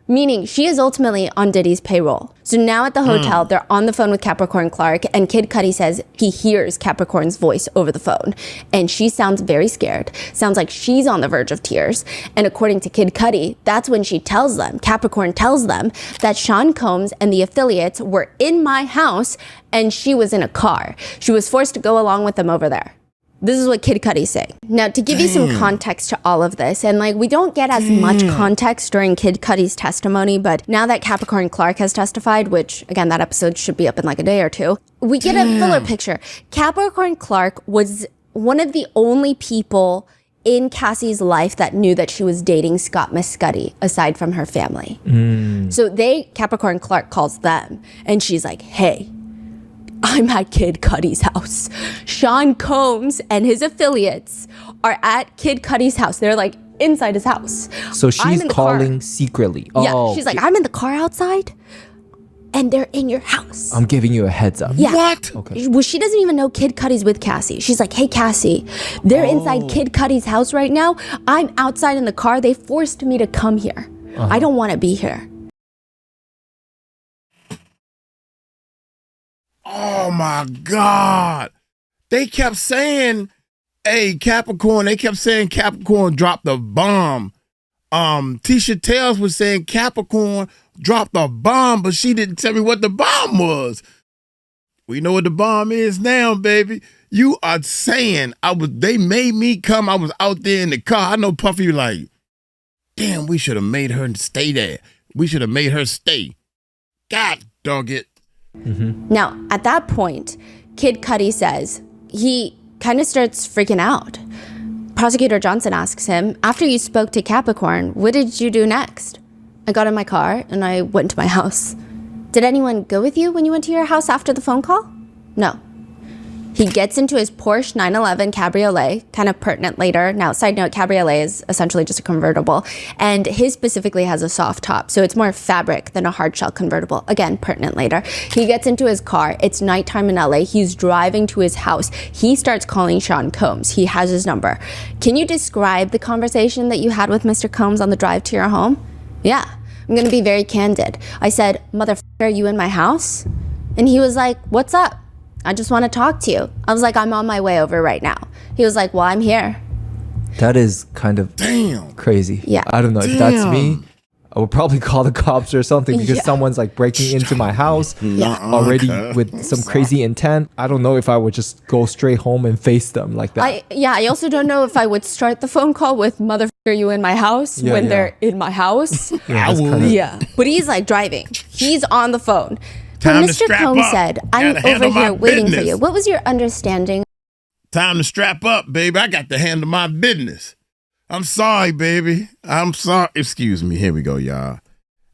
S6: Meaning she is ultimately on Diddy's payroll. So now at the hotel, they're on the phone with Capricorn Clark, and Kid Cudi says he hears Capricorn's voice over the phone. And she sounds very scared, sounds like she's on the verge of tears. And according to Kid Cudi, that's when Capricorn tells them that Sean Combs and the affiliates were in my house and she was in a car. She was forced to go along with them over there. This is what Kid Cudi's saying. Now, to give you some context to all of this, and we don't get as much context during Kid Cudi's testimony, but now that Capricorn Clark has testified, which, again, that episode should be up in a day or two, we get a fuller picture. Capricorn Clark was one of the only people in Cassie's life that knew that she was dating Scott Mescudi, aside from her family. So Capricorn Clark calls them, and she's like, hey, I'm at Kid Cudi's house. Sean Combs and his affiliates are at Kid Cudi's house. They're inside his house.
S5: So she's calling secretly.
S6: Yeah, she's like, I'm in the car outside and they're in your house.
S5: I'm giving you a heads up.
S6: Yeah.
S1: What?
S5: Okay.
S6: Well, she doesn't even know Kid Cudi's with Cassie. She's like, hey, Cassie, they're inside Kid Cudi's house right now. I'm outside in the car. They forced me to come here. I don't want to be here.
S1: Oh my God. They kept saying, hey, Capricorn, dropped the bomb. Tisha Tales was saying Capricorn dropped the bomb, but she didn't tell me what the bomb was. We know what the bomb is now, baby. You are saying they made me come. I was out there in the car. I know Puffy like, damn, we should have made her stay there. We should have made her stay. God dog it.
S6: Now, at that point, Kid Cudi says he kind of starts freaking out. Prosecutor Johnson asks him, after you spoke to Capricorn, what did you do next? I got in my car and I went to my house. Did anyone go with you when you went to your house after the phone call? No. He gets into his Porsche 911 Cabriolet, kind of pertinent later. Now, side note, Cabriolet is essentially just a convertible, and his specifically has a soft top, so it's more fabric than a hard shell convertible. Again, pertinent later. He gets into his car. It's nighttime in LA. He's driving to his house. He starts calling Sean Combs. He has his number. Can you describe the conversation that you had with Mr. Combs on the drive to your home? Yeah, I'm gonna be very candid. I said, motherfucker, are you in my house? And he was like, what's up? I just want to talk to you. I was like, I'm on my way over right now. He was like, well, I'm here.
S5: That is kind of crazy.
S6: Yeah.
S5: I don't know if that's me. I would probably call the cops or something because someone's breaking into my house already with some crazy intent. I don't know if I would just go straight home and face them like that.
S6: I also don't know if I would start the phone call with motherfucker, are you in my house when they're in my house. But he's driving. He's on the phone. When Mr. Combs said, I'm over here waiting for you, what was your understanding?
S1: Time to strap up, baby. I got to handle my business. I'm sorry, baby. I'm sorry. Excuse me. Here we go, y'all.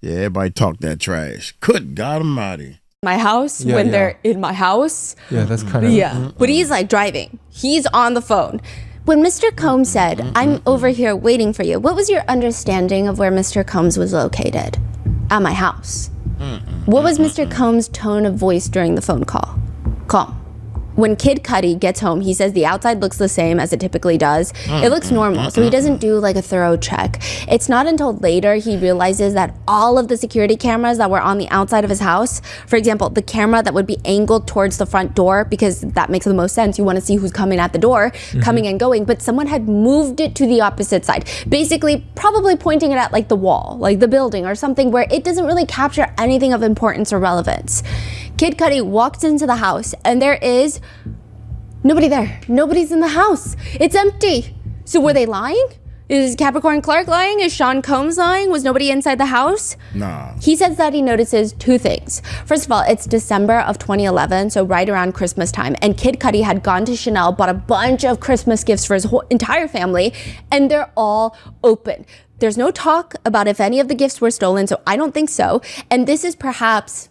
S1: Yeah, everybody talk that trash. Good God Almighty.
S6: My house when they're in my house.
S5: Yeah, that's kind of...
S6: But he's driving. He's on the phone. When Mr. Combs said, I'm over here waiting for you, what was your understanding of where Mr. Combs was located? At my house. What was Mr. Combs' tone of voice during the phone call? Calm. When Kid Cudi gets home, he says the outside looks the same as it typically does. It looks normal, so he doesn't do a thorough check. It's not until later he realizes that all of the security cameras that were on the outside of his house, for example, the camera that would be angled towards the front door, because that makes the most sense. You want to see who's coming at the door, coming and going, but someone had moved it to the opposite side. Basically, probably pointing it at the wall, the building or something where it doesn't really capture anything of importance or relevance. Kid Cudi walks into the house and there is nobody there. Nobody's in the house. It's empty. So were they lying? Is Capricorn Clark lying? Is Sean Combs lying? Was nobody inside the house?
S1: Nah.
S6: He says that he notices two things. First of all, it's December of 2011, so right around Christmas time. And Kid Cudi had gone to Chanel, bought a bunch of Christmas gifts for his whole entire family, and they're all open. There's no talk about if any of the gifts were stolen, so I don't think so. And this is perhaps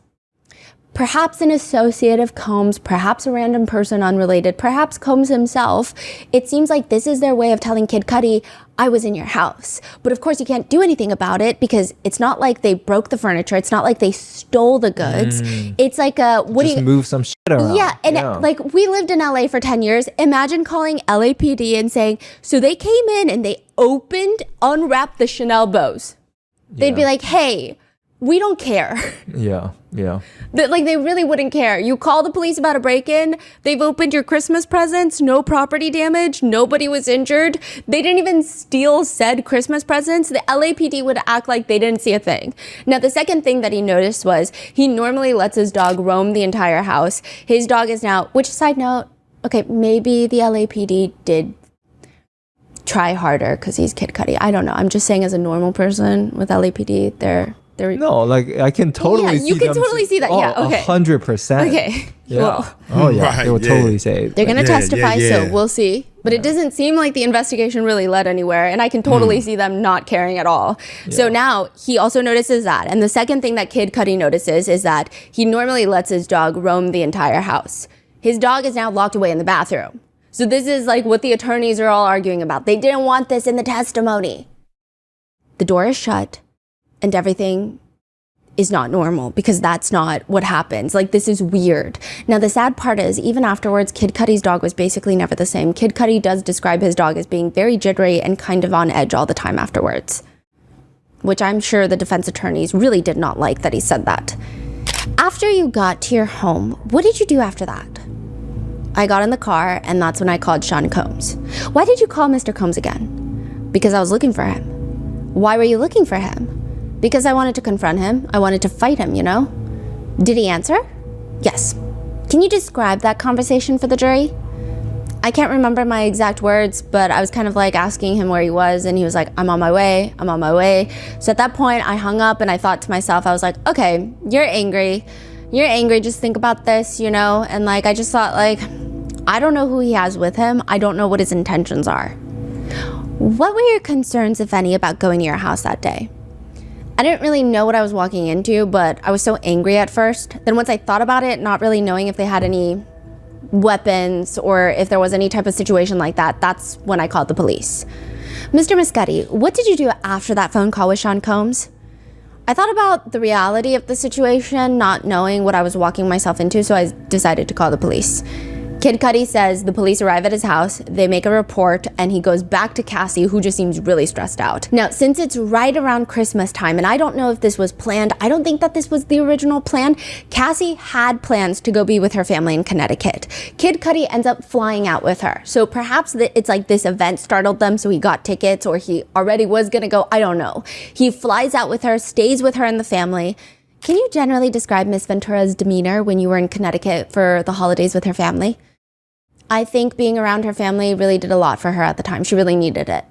S6: an associate of Combs, perhaps a random person unrelated, perhaps Combs himself. It seems like this is their way of telling Kid Cudi, I was in your house. But of course you can't do anything about it because it's not like they broke the furniture. It's not like they stole the goods. It's like
S5: move some shit around.
S6: Yeah, and like we lived in LA for 10 years. Imagine calling LAPD and saying, so they came in and they unwrapped the Chanel bows. They'd be like, hey, we don't care.
S5: Yeah.
S6: Like they really wouldn't care. You call the police about a break-in, they've opened your Christmas presents, no property damage, nobody was injured. They didn't even steal said Christmas presents. The LAPD would act like they didn't see a thing. Now, the second thing that he noticed was he normally lets his dog roam the entire house. His dog is now, which side note, okay, maybe the LAPD did try harder because he's Kid Cudi. I don't know. I'm just saying as a normal person with LAPD, they're
S5: no, like I can totally see
S6: you can totally see that. Yeah, okay.
S5: 100%.
S6: Okay.
S5: Yeah.
S6: Well,
S5: oh yeah.
S1: Right,
S5: They will totally say
S6: they're going to testify, so we'll see. But it doesn't seem like the investigation really led anywhere, and I can totally see them not caring at all. So now he also notices that. And the second thing that Kid Cudi notices is that he normally lets his dog roam the entire house. His dog is now locked away in the bathroom. So this is like what the attorneys are all arguing about. They didn't want this in the testimony. The door is shut. And everything is not normal because that's not what happens. Like, this is weird. Now, the sad part is, even afterwards, Kid Cudi's dog was basically never the same. Kid Cudi does describe his dog as being very jittery and kind of on edge all the time afterwards, which I'm sure the defense attorneys really did not like that he said that. After you got to your home, what did you do after that? I got in the car, and that's when I called Sean Combs. Why did you call Mr. Combs again? Because I was looking for him. Why were you looking for him? Because I wanted to confront him. I wanted to fight him, you know? Did he answer? Yes. Can you describe that conversation for the jury? I can't remember my exact words, but I was kind of like asking him where he was, and he was like, I'm on my way. So at that point, I hung up, and I thought to myself, I was like, okay, you're angry. Just think about this, you know? And like, I just thought, like, I don't know who he has with him. I don't know what his intentions are. What were your concerns, if any, about going to your house that day? I didn't really know what I was walking into, but I was so angry at first. Then once I thought about it, not really knowing if they had any weapons or if there was any type of situation like that, that's when I called the police. Mr. Muscati, what did you do after that phone call with Sean Combs? I thought about the reality of the situation, not knowing what I was walking myself into, so I decided to call the police. Kid Cudi says the police arrive at his house, they make a report, and he goes back to Cassie, who just seems really stressed out. Now, since it's right around Christmas time, and I don't know if this was planned, I don't think that this was the original plan, Cassie had plans to go be with her family in Connecticut. Kid Cudi ends up flying out with her. So perhaps it's like this event startled them, so he got tickets, or he already was gonna go, I don't know. He flies out with her, stays with her and the family. Can you generally describe Miss Ventura's demeanor when you were in Connecticut for the holidays with her family? I think being around her family really did a lot for her at the time. She really needed it.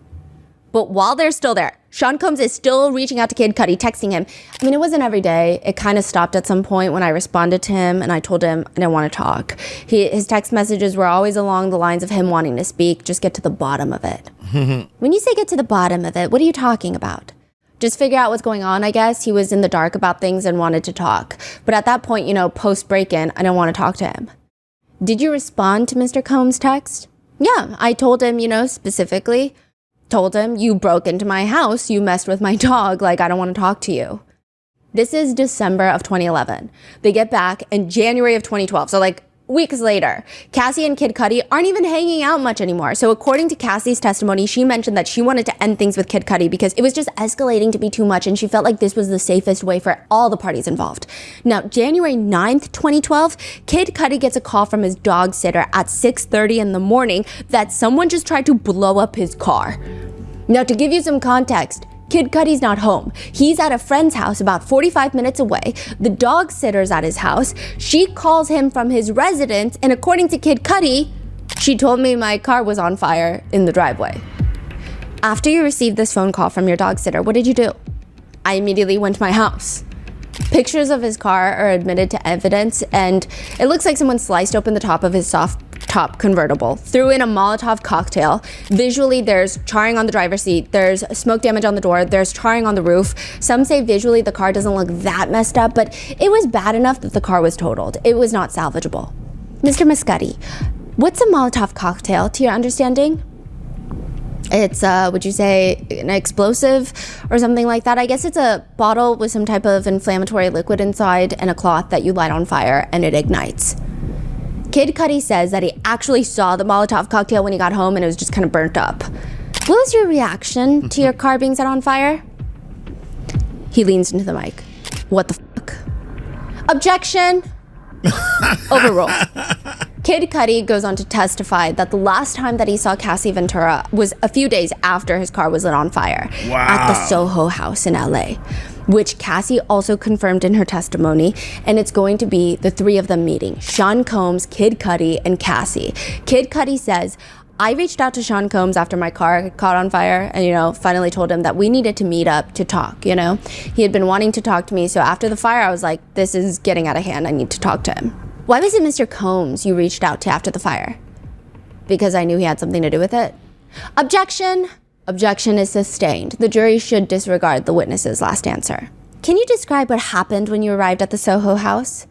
S6: But while they're still there, Sean Combs is still reaching out to Kid Cudi, texting him. I mean, it wasn't every day. It kind of stopped at some point when I responded to him and I told him I didn't want to talk. His text messages were always along the lines of him wanting to speak, just get to the bottom of it. When you say get to the bottom of it, what are you talking about? Just figure out what's going on, I guess. He was in the dark about things and wanted to talk. But at that point, you know, post break-in, I didn't want to talk to him. Did you respond to Mr. Combs' text? Yeah, I told him, you know, specifically, told him, you broke into my house, you messed with my dog, like, I don't want to talk to you. This is December of 2011. They get back in January of 2012, so like weeks later. Cassie and Kid Cudi aren't even hanging out much anymore. So according to Cassie's testimony, she mentioned that she wanted to end things with Kid Cudi because it was just escalating to be too much and she felt like this was the safest way for all the parties involved. Now, January 9th, 2012, Kid Cudi gets a call from his dog sitter at 6:30 in the morning that someone just tried to blow up his car. Now, to give you some context, Kid Cudi's not home. He's at a friend's house about 45 minutes away. The dog sitter's at his house. She calls him from his residence, and according to Kid Cudi, she told me my car was on fire in the driveway. After you received this phone call from your dog sitter, what did you do? I immediately went to my house. Pictures of his car are admitted to evidence, and it looks like someone sliced open the top of his soft top convertible, threw in a Molotov cocktail. Visually, there's charring on the driver's seat, there's smoke damage on the door, there's charring on the roof. Some say visually the car doesn't look that messed up, but it was bad enough that the car was totaled. It was not salvageable. Mr. Mascotti, what's a Molotov cocktail to your understanding? It's, would you say, an explosive or something like that? I guess it's a bottle with some type of inflammatory liquid inside and a cloth that you light on fire and it ignites. Kid Cudi says that he actually saw the Molotov cocktail when he got home and it was just kind of burnt up. What was your reaction to your car being set on fire? He leans into the mic. What the fuck? Objection! Overruled. Kid Cudi goes on to testify that the last time that he saw Cassie Ventura was a few days after his car was lit on fire at the Soho House in LA, which Cassie also confirmed in her testimony, and it's going to be the three of them meeting, Sean Combs, Kid Cudi, and Cassie. Kid Cudi says, I reached out to Sean Combs after my car caught on fire and, finally told him that we needed to meet up to talk, He had been wanting to talk to me, so after the fire, I was like, this is getting out of hand, I need to talk to him. Why was it Mr. Combs you reached out to after the fire? Because I knew he had something to do with it? Objection! Objection is sustained. The jury should disregard the witness's last answer. Can you describe what happened when you arrived at the Soho House?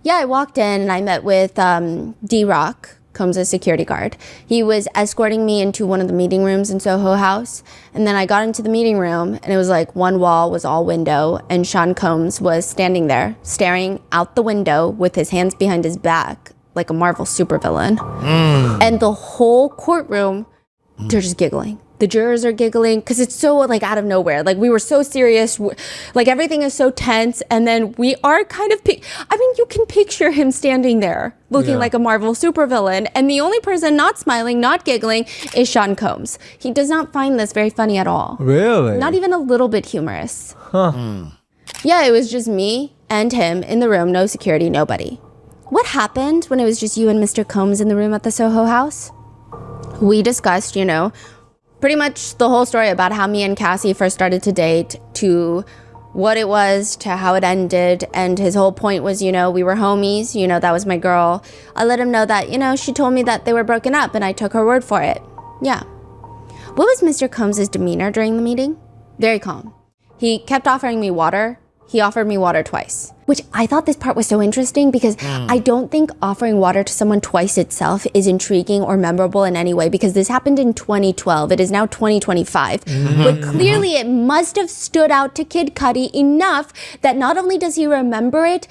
S6: Yeah, I walked in and I met with D-Rock, Combs' security guard. He was escorting me into one of the meeting rooms in Soho House. And then I got into the meeting room and it was like one wall was all window and Sean Combs was standing there staring out the window with his hands behind his back like a Marvel supervillain. And the whole courtroom, they're just giggling. The jurors are giggling because it's so out of nowhere. We were so serious. Everything is so tense. And then we are kind of, you can picture him standing there looking like a Marvel supervillain. And the only person not smiling, not giggling is Sean Combs. He does not find this very funny at all.
S5: Really?
S6: Not even a little bit humorous.
S5: Huh.
S6: Yeah, it was just me and him in the room. No security, nobody. What happened when it was just you and Mr. Combs in the room at the Soho House? We discussed, pretty much the whole story about how me and Cassie first started to date, to what it was, to how it ended. And his whole point was, we were homies, that was my girl. I let him know that, she told me that they were broken up and I took her word for it. Yeah. What was Mr. Combs' demeanor during the meeting? Very calm. He kept offering me water. He offered me water twice, which I thought this part was so interesting because I don't think offering water to someone twice itself is intriguing or memorable in any way because this happened in 2012. It is now 2025. But clearly it must have stood out to Kid Cudi enough that not only does he remember it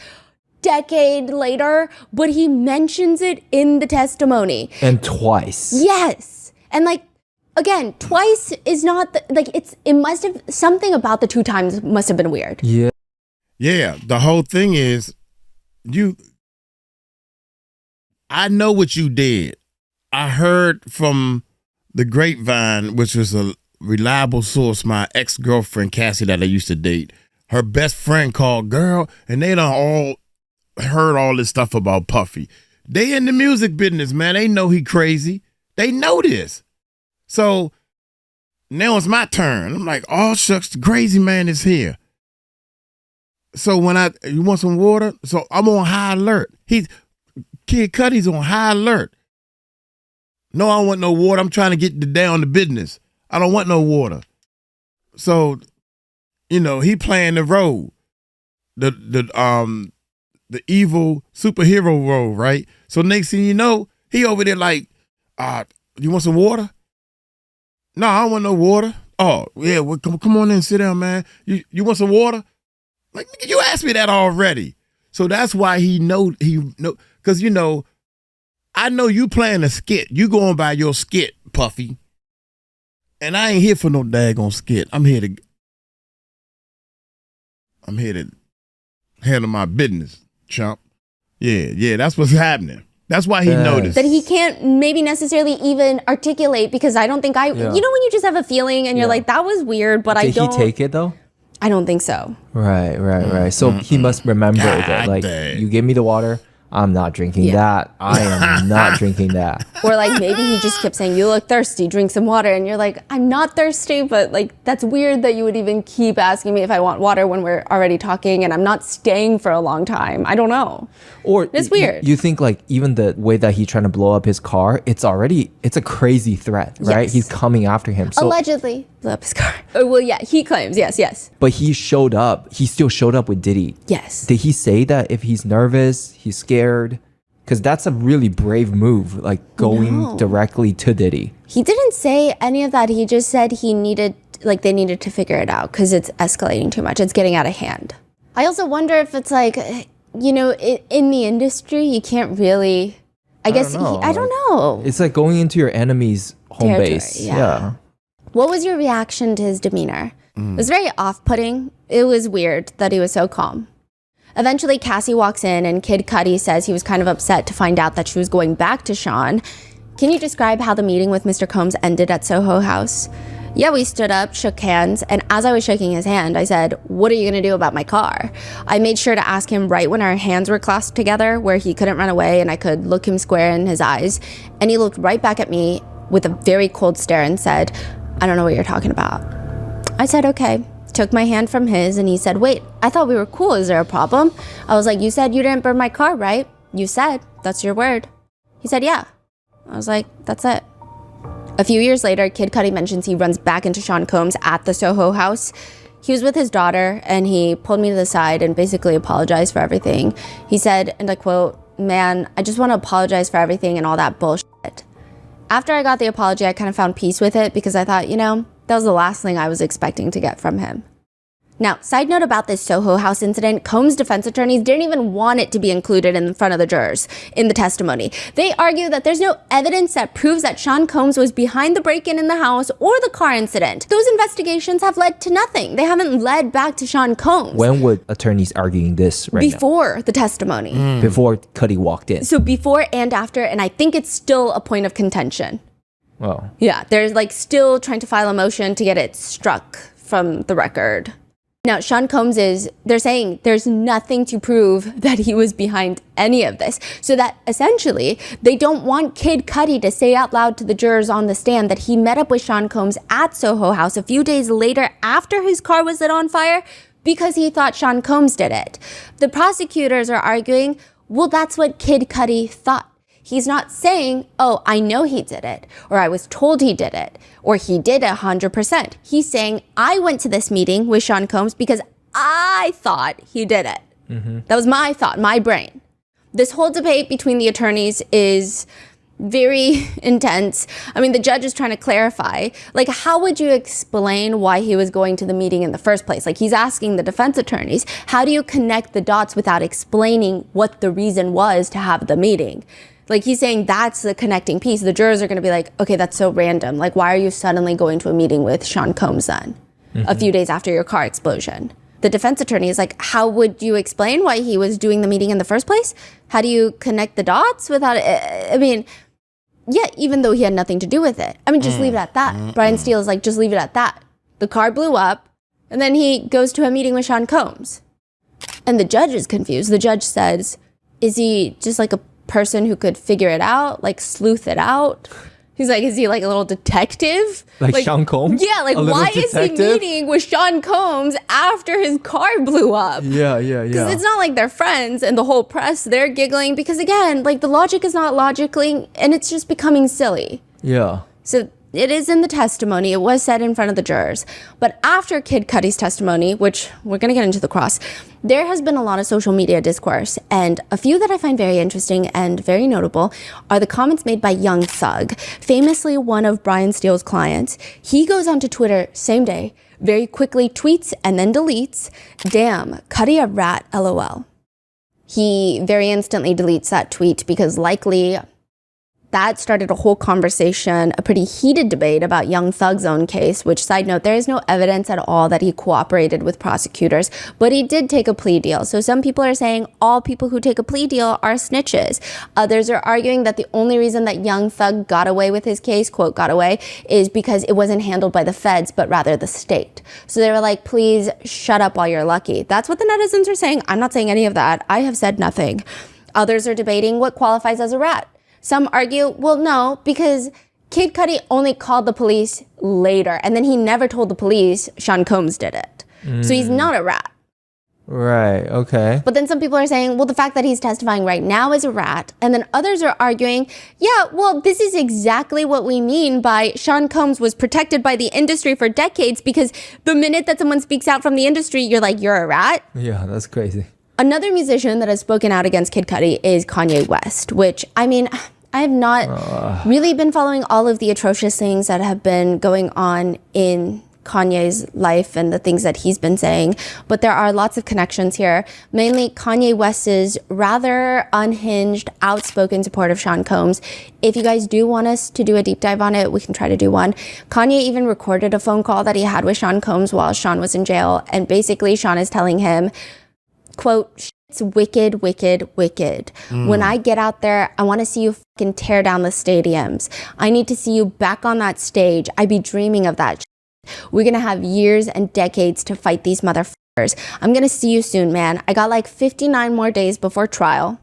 S6: decade later, but he mentions it in the testimony.
S5: And twice.
S6: Yes. And again, twice is not, it must have, something about the two times must have been weird.
S5: Yeah.
S1: Yeah, the whole thing is, I know what you did. I heard from the grapevine, which was a reliable source, my ex-girlfriend, Cassie, that I used to date. Her best friend called girl, and they done all heard all this stuff about Puffy. They in the music business, man. They know he crazy. They know this. So now it's my turn. I'm like, oh, shucks, the crazy man is here. So you want some water? So I'm on high alert. Kid Cudi's on high alert. No, I don't want no water. I'm trying to get down to business. I don't want no water. So, he playing the role, the evil superhero role, right? So next thing you know, he over there like, you want some water? No, I don't want no water. Oh, yeah, well, come on in, sit down, man. You want some water? Like, you asked me that already. So that's why he know, because, I know you playing a skit. You going by your skit, Puffy. And I ain't here for no daggone skit. I'm here to handle my business, chump. Yeah, that's what's happening. That's why he noticed.
S6: That he can't maybe necessarily even articulate because I don't think when you just have a feeling and you're like, that was weird, but I don't.
S5: Did he take it though?
S6: I don't think so.
S5: Right. So he must remember that. Like, you gave me the water. I'm not drinking that. I am not drinking that.
S6: Or like maybe he just kept saying, you look thirsty, drink some water. And you're like, I'm not thirsty, but like that's weird that you would even keep asking me if I want water when we're already talking and I'm not staying for a long time. I don't know.
S5: Or
S6: it's weird.
S5: You think like even the way that he's trying to blow up his car, it's a crazy threat, right?
S6: Yes.
S5: He's coming after him. So,
S6: allegedly blew up his car. Well, yeah, he claims, yes.
S5: but he still showed up with Diddy.
S6: Yes.
S5: Did he say that if he's nervous, he's scared? Because that's a really brave move, like going directly to Diddy.
S6: He didn't say any of that. He just said they needed to figure it out because it's escalating too much. It's getting out of hand. I also wonder if it's like, you know, in the industry, you can't really, I don't know.
S5: It's like going into your enemy's home base. Yeah.
S6: What was your reaction to his demeanor? It was very off-putting. It was weird that he was so calm. Eventually, Cassie walks in and Kid Cudi says he was kind of upset to find out that she was going back to Sean. Can you describe how the meeting with Mr. Combs ended at Soho House? Yeah, we stood up, shook hands, and as I was shaking his hand, I said, what are you gonna do about my car? I made sure to ask him right when our hands were clasped together where he couldn't run away and I could look him square in his eyes. And he looked right back at me with a very cold stare and said, I don't know what you're talking about. I said, okay. Took my hand from his and he said, wait, I thought we were cool. Is there a problem? I was like, you said you didn't burn my car, right? You said, that's your word. He said, yeah. I was like, that's it. A few years later, Kid Cudi mentions he runs back into Sean Combs at the Soho House. He was with his daughter and he pulled me to the side and basically apologized for everything. He said, and I quote, man, I just want to apologize for everything and all that bullshit. After I got the apology, I kind of found peace with it because I thought, you know, that was the last thing I was expecting to get from him. Now, side note about this Soho House incident, Combs' defense attorneys didn't even want it to be included in front of the jurors in the testimony. They argue that there's no evidence that proves that Sean Combs was behind the break-in in the house or the car incident. Those investigations have led to nothing. They haven't led back to Sean Combs.
S5: When were attorneys arguing this right
S6: Before the testimony.
S5: Before Cudi walked in.
S6: So before and after, and I think it's still a point of contention.
S5: Oh.
S6: Yeah, they're like still trying to file a motion to get it struck from the record. Now, Sean Combs they're saying there's nothing to prove that he was behind any of this. So that essentially, they don't want Kid Cudi to say out loud to the jurors on the stand that he met up with Sean Combs at Soho House a few days later after his car was lit on fire because he thought Sean Combs did it. The prosecutors are arguing, well, that's what Kid Cudi thought. He's not saying, oh, I know he did it, or I was told he did it, or he did 100%. He's saying, I went to this meeting with Sean Combs because I thought he did it. That was my thought, my brain. This whole debate between the attorneys is very intense. I mean, the judge is trying to clarify, like, how would you explain why he was going to the meeting in the first place? Like, he's asking the defense attorneys, how do you connect the dots without explaining what the reason was to have the meeting? Like, he's saying that's the connecting piece. The jurors are going to be like, okay, that's so random. Like, why are you suddenly going to a meeting with Sean Combs then? A few days after your car explosion? The defense attorney is like, how would you explain why he was doing the meeting in the first place? How do you connect the dots without, I mean, yeah, even though he had nothing to do with it. I mean, just leave it at that. Brian Steele is like, just leave it at that. The car blew up, and then he goes to a meeting with Sean Combs. And the judge is confused. The judge says, is he just like a person who could figure it out, like sleuth it out? He's like, is he like a little detective?
S5: Like Sean Combs?
S6: Yeah, like why is he meeting with Sean Combs after his car blew up?
S5: Yeah.
S6: Because it's not like they're friends and the whole press, they're giggling because again, like the logic is not logically and it's just becoming silly.
S5: Yeah.
S6: So it is in the testimony. It was said in front of the jurors. But after Kid Cudi's testimony, which we're going to get into the cross, there has been a lot of social media discourse. And a few that I find very interesting and very notable are the comments made by Young Thug, famously one of Brian Steele's clients. He goes onto Twitter same day, very quickly tweets and then deletes, damn, Cudi a rat, LOL. He very instantly deletes that tweet because likely that started a whole conversation, a pretty heated debate about Young Thug's own case, which, side note, there is no evidence at all that he cooperated with prosecutors, but he did take a plea deal. So some people are saying all people who take a plea deal are snitches. Others are arguing that the only reason that Young Thug got away with his case, quote, got away, is because it wasn't handled by the feds, but rather the state. So they were like, please shut up while you're lucky. That's what the netizens are saying. I'm not saying any of that. I have said nothing. Others are debating what qualifies as a rat. Some argue, well, no, because Kid Cudi only called the police later, and then he never told the police Sean Combs did it. So he's not a rat.
S5: Right, okay.
S6: But then some people are saying, well, the fact that he's testifying right now is a rat. And then others are arguing, yeah, well, this is exactly what we mean by Sean Combs was protected by the industry for decades, because the minute that someone speaks out from the industry, you're like, you're a rat.
S5: Yeah, that's crazy.
S6: Another musician that has spoken out against Kid Cudi is Kanye West, which, I mean, I have not really been following all of the atrocious things that have been going on in Kanye's life and the things that he's been saying, but there are lots of connections here. Mainly Kanye West's rather unhinged, outspoken support of Sean Combs. If you guys do want us to do a deep dive on it, we can try to do one. Kanye even recorded a phone call that he had with Sean Combs while Sean was in jail, and basically Sean is telling him, quote, "It's wicked, wicked, wicked. When I get out there, I want to see you fucking tear down the stadiums. I need to see you back on that stage. I be dreaming of that. We're going to have years and decades to fight these motherfuckers. I'm going to see you soon, man. I got like 59 more days before trial."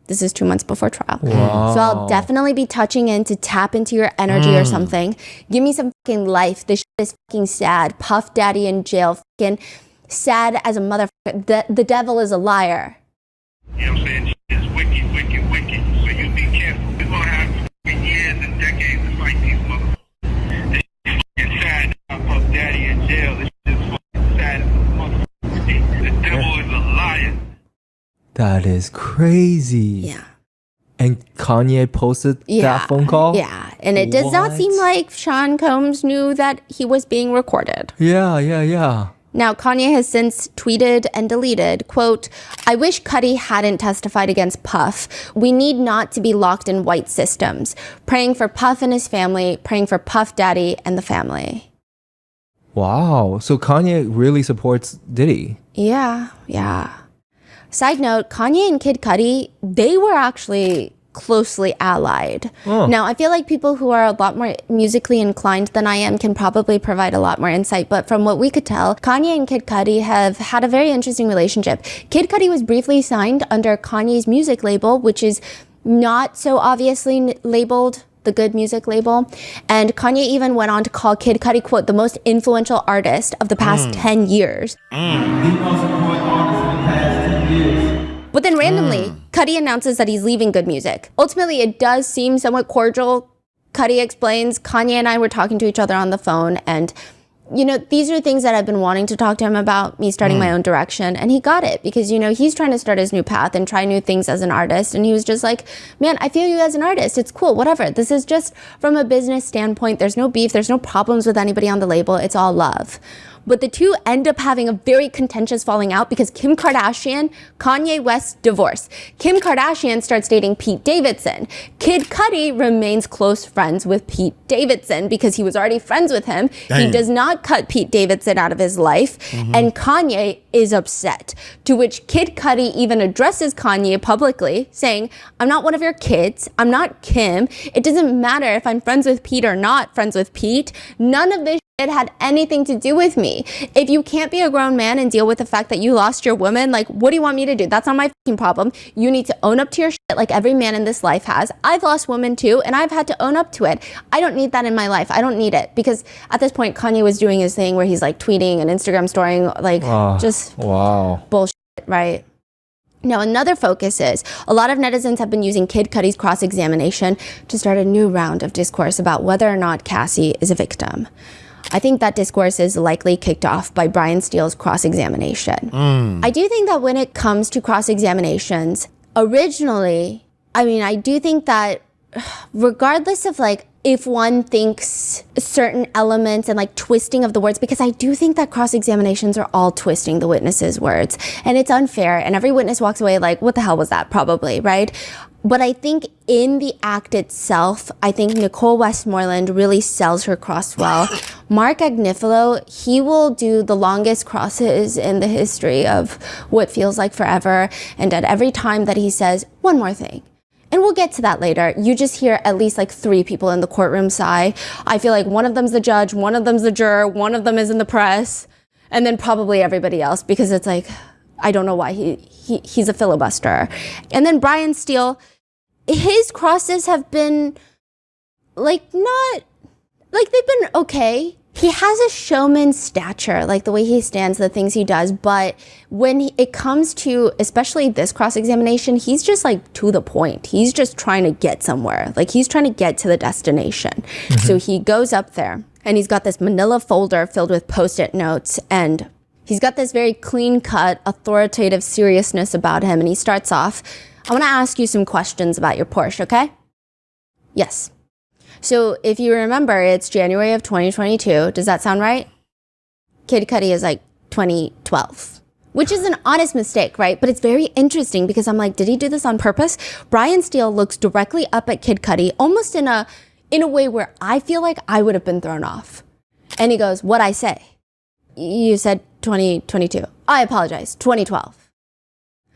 S6: This is 2 months before trial.
S5: Wow.
S6: So I'll definitely be touching in to tap into your energy or something. Give me some fucking life. This shit is fucking sad. Puff Daddy in jail. Fucking sad as a motherfucker. The devil is a liar.
S7: You know what I'm saying? It's wicked, wicked, wicked. So you be careful. We're going to have years and decades to fight these motherfuckers. It's sad. Puff Daddy in jail. This shit is fucking sad as a motherfucker. The devil is a liar.
S5: That is crazy.
S6: Yeah.
S5: And Kanye posted that phone call?
S6: Yeah. And it does not seem like Sean Combs knew that he was being recorded.
S5: Yeah.
S6: Now, Kanye has since tweeted and deleted, quote, "I wish Cudi hadn't testified against Puff. We need not to be locked in white systems. Praying for Puff and his family, praying for Puff Daddy and the family."
S5: Wow. So Kanye really supports Diddy.
S6: Yeah. Side note, Kanye and Kid Cudi, they were actually closely allied. Now, I feel like people who are a lot more musically inclined than I am can probably provide a lot more insight, but from what we could tell, Kanye and Kid Cudi have had a very interesting relationship. Kid Cudi was briefly signed under Kanye's music label, which is not so obviously labeled the good music label. And Kanye even went on to call Kid Cudi, quote, "the most influential artist of the past 10 years. But then randomly, Cudi announces that he's leaving Good Music. Ultimately, it does seem somewhat cordial. Cudi explains, "Kanye and I were talking to each other on the phone, and you know, these are things that I've been wanting to talk to him about, me starting my own direction." And he got it because, you know, he's trying to start his new path and try new things as an artist. And he was just like, "Man, I feel you as an artist. It's cool, whatever. This is just from a business standpoint. There's no beef. There's no problems with anybody on the label. It's all love." But the two end up having a very contentious falling out because Kim Kardashian, Kanye West divorce. Kim Kardashian starts dating Pete Davidson. Kid Cudi remains close friends with Pete Davidson because he was already friends with him. He does not cut Pete Davidson out of his life. And Kanye is upset. To which Kid Cudi even addresses Kanye publicly, saying, "I'm not one of your kids. I'm not Kim. It doesn't matter if I'm friends with Pete or not friends with Pete. None of this it had anything to do with me. If you can't be a grown man and deal with the fact that you lost your woman, like, what do you want me to do? That's not my fucking problem. You need to own up to your shit like every man in this life has. I've lost women too, and I've had to own up to it. I don't need that in my life. I don't need it." Because at this point, Kanye was doing his thing where he's like tweeting and Instagram storying, like just bullshit, right? Now, another focus is a lot of netizens have been using Kid Cudi's cross-examination to start a new round of discourse about whether or not Cassie is a victim. I think that discourse is likely kicked off by Brian Steele's cross-examination. I do think that when it comes to cross-examinations, originally, I mean, I do think that regardless of like if one thinks certain elements and like twisting of the words, because I do think that cross-examinations are all twisting the witness's words and it's unfair and every witness walks away like, what the hell was that? Probably, right? But I think in the act itself, I think Nicole Westmoreland really sells her cross well. Mark Agnifilo, he will do the longest crosses in the history of what feels like forever. And at every time that he says, "One more thing," and we'll get to that later, you just hear at least like 3 people in the courtroom sigh. I feel like one of them's the judge, one of them's the juror, one of them is in the press, and then probably everybody else, because it's like, I don't know why he's a filibusterer. And then Brian Steele, his crosses have been like not, like they've been okay. He has a showman's stature, like the way he stands, the things he does. But when it comes to, especially this cross-examination, he's just like to the point. He's just trying to get somewhere. Like he's trying to get to the destination. So he goes up there and he's got this manila folder filled with Post-it notes. And he's got this very clean-cut, authoritative seriousness about him. And he starts off, I want to ask you some questions about your Porsche, okay? Yes. So if you remember, it's January of 2022. Does that sound right? Kid Cudi is like 2012, which is an honest mistake, right? But it's very interesting because I'm like, did he do this on purpose? Brian Steele looks directly up at Kid Cudi, almost in a way where I feel like I would have been thrown off. And he goes, what'd I say? You said 2022. I apologize, 2012.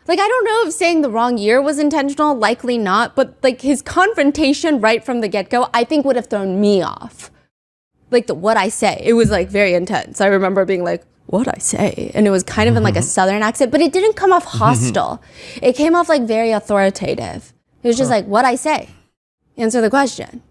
S6: Like, I don't know if saying the wrong year was intentional, likely not, but like his confrontation right from the get-go, I think would have thrown me off. Like what I say, it was like very intense. I remember being like, what'd I say? And it was kind of in like a Southern accent, but it didn't come off hostile. It came off like very authoritative. It was just like, what'd I say? Answer the question.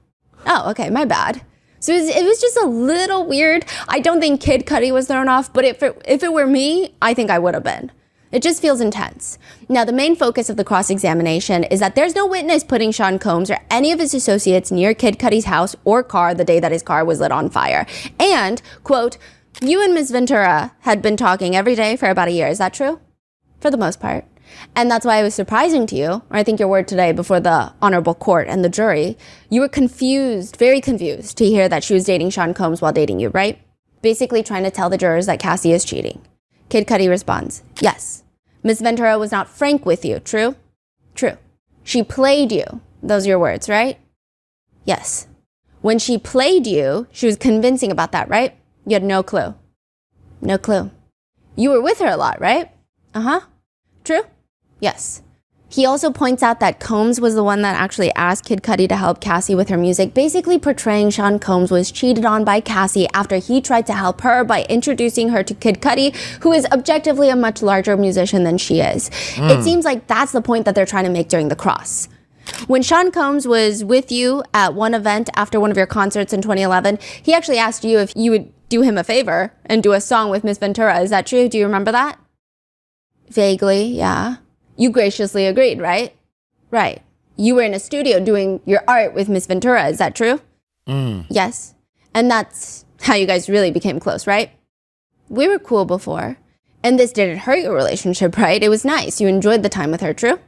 S6: Oh, okay, my bad. So it was just a little weird. I don't think Kid Cudi was thrown off, but if it were me, I think I would have been. It just feels intense. Now, the main focus of the cross-examination is that there's no witness putting Sean Combs or any of his associates near Kid Cudi's house or car the day that his car was lit on fire. And, quote, you and Ms. Ventura had been talking every day for about a year. Is that true? For the most part. And that's why it was surprising to you, or I think your word today before the honorable court and the jury, you were confused, very confused, to hear that she was dating Sean Combs while dating you, right? Basically trying to tell the jurors that Cassie is cheating. Kid Cudi responds, yes. Ms. Ventura was not frank with you, true? True. She played you. Those are your words, right? Yes. When she played you, she was convincing about that, right? You had no clue. No clue. You were with her a lot, right? Uh-huh. True? Yes. He also points out that Combs was the one that actually asked Kid Cudi to help Cassie with her music, basically portraying Sean Combs was cheated on by Cassie after he tried to help her by introducing her to Kid Cudi, who is objectively a much larger musician than she is. It seems like that's the point that they're trying to make during the cross. When Sean Combs was with you at one event after one of your concerts in 2011, he actually asked you if you would do him a favor and do a song with Miss Ventura. Is that true? Do you remember that? Vaguely, yeah. You graciously agreed, right? Right. You were in a studio doing your art with Miss Ventura. Is that true? Yes. And that's how you guys really became close, right? We were cool before. And this didn't hurt your relationship, right? It was nice. You enjoyed the time with her, true?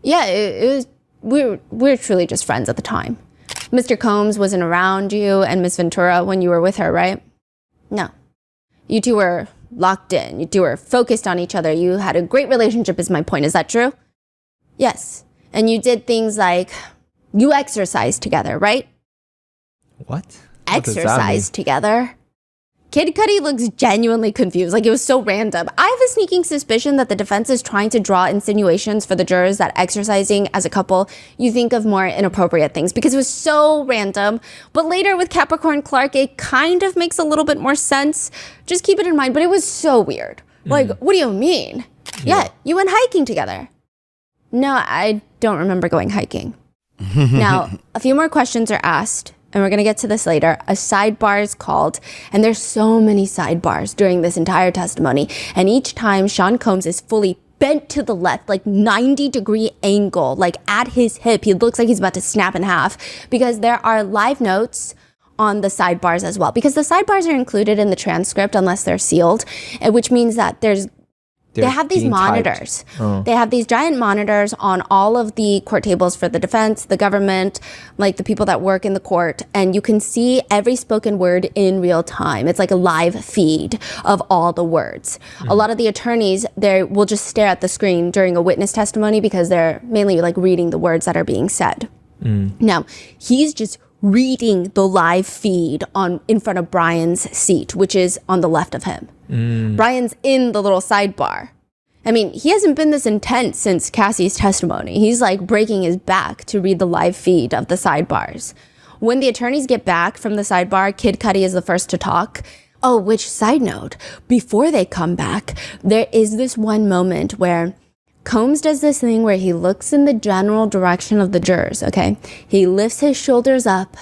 S6: Yeah, it was. We were truly just friends at the time. Mr. Combs wasn't around you and Miss Ventura when you were with her, right? No. You two were locked in. You two were focused on each other. You had a great relationship is my point. Is that true? Yes. And you did things like you exercised together, right?
S5: What?
S6: Exercised together? Kid Cudi looks genuinely confused. Like, it was so random. I have a sneaking suspicion that the defense is trying to draw insinuations for the jurors that exercising as a couple, you think of more inappropriate things because it was so random. But later with Capricorn Clark, it kind of makes a little bit more sense. Just keep it in mind. But it was so weird. Like, what do you mean? Yeah, you went hiking together. No, I don't remember going hiking. Now, a few more questions are asked. And we're going to get to this later. A sidebar is called, and there's so many sidebars during this entire testimony. And each time Sean Combs is fully bent to the left, like 90-degree angle, like at his hip. He looks like he's about to snap in half because there are live notes on the sidebars as well. Because the sidebars are included in the transcript unless they're sealed, which means that they have these monitors. They have these giant monitors on all of the court tables for the defense, the government, like the people that work in the court. And you can see every spoken word in real time. It's like a live feed of all the words. A lot of the attorneys, they will just stare at the screen during a witness testimony because they're mainly like reading the words that are being said. Now, he's just reading the live feed in front of Brian's seat, which is on the left of him. Brian's in the little sidebar. I mean, he hasn't been this intense since Cassie's testimony. He's like breaking his back to read the live feed of the sidebars. When the attorneys get back from the sidebar, Kid Cudi is the first to talk. Oh, which side note, before they come back, there is this one moment where Combs does this thing where he looks in the general direction of the jurors, okay? He lifts his shoulders up,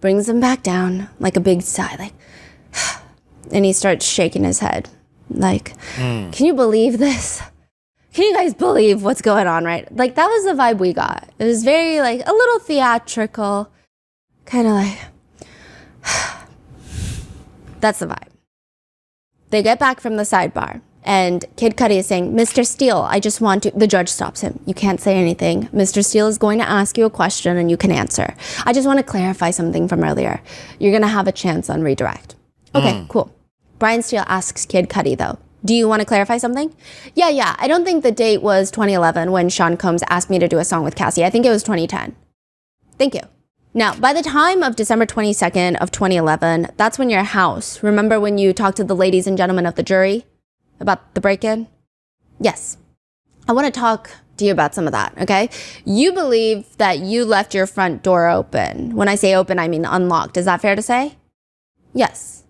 S6: brings them back down like a big sigh, like, and he starts shaking his head. Like, can you believe this? Can you guys believe what's going on, right? Like, that was the vibe we got. It was very, like, a little theatrical, kind of like, that's the vibe. They get back from the sidebar, and Kid Cudi is saying, Mr. Steele, I just want to, the judge stops him. You can't say anything. Mr. Steele is going to ask you a question and you can answer. I just want to clarify something from earlier. You're going to have a chance on redirect. Okay, cool. Brian Steele asks Kid Cudi, though, do you want to clarify something? Yeah. I don't think the date was 2011 when Sean Combs asked me to do a song with Cassie. I think it was 2010. Thank you. Now, by the time of December 22nd of 2011, that's when your house, remember when you talked to the ladies and gentlemen of the jury about the break-in? Yes. I want to talk to you about some of that, okay? You believe that you left your front door open. When I say open, I mean unlocked. Is that fair to say? Yes.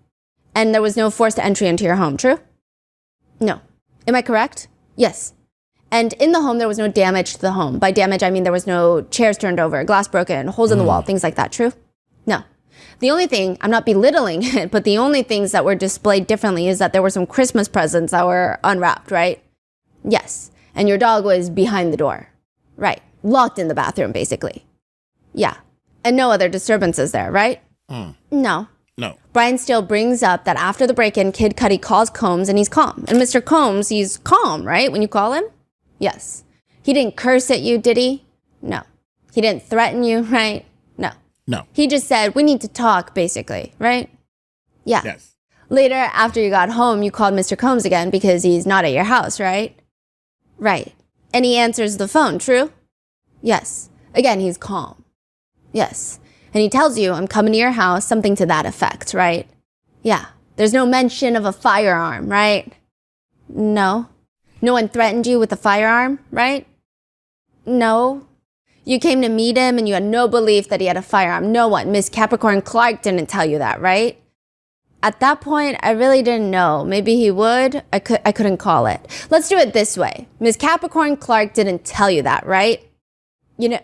S6: And there was no forced entry into your home, true? No. Am I correct? Yes. And in the home, there was no damage to the home. By damage, I mean there was no chairs turned over, glass broken, holes in the wall, things like that, true? No. The only thing, I'm not belittling it, but the only things that were displayed differently is that there were some Christmas presents that were unwrapped, right? Yes. And your dog was behind the door. Right. Locked in the bathroom, basically. Yeah. And no other disturbances there, right? No.
S1: No.
S6: Brian Steele brings up that after the break-in, Kid Cudi calls Combs and he's calm. And Mr. Combs, he's calm, right, when you call him? Yes. He didn't curse at you, did he? No. He didn't threaten you, right? No.
S1: No.
S6: He just said, we need to talk, basically, right? Yeah.
S1: Yes.
S6: Later, after you got home, you called Mr. Combs again because he's not at your house, right? Right. And he answers the phone, true? Yes. Again, he's calm. Yes. And he tells you, I'm coming to your house, something to that effect, right? Yeah. There's no mention of a firearm, right? No. No one threatened you with a firearm, right? No. You came to meet him and you had no belief that he had a firearm. No one. Miss 𝗗𝗡𝗡𝗞𝗦 didn't tell you that, right? At that point, I really didn't know. Maybe he would. I couldn't call it. Let's do it this way. Miss 𝗗𝗡𝗡𝗞𝗦 didn't tell you that, right? You know,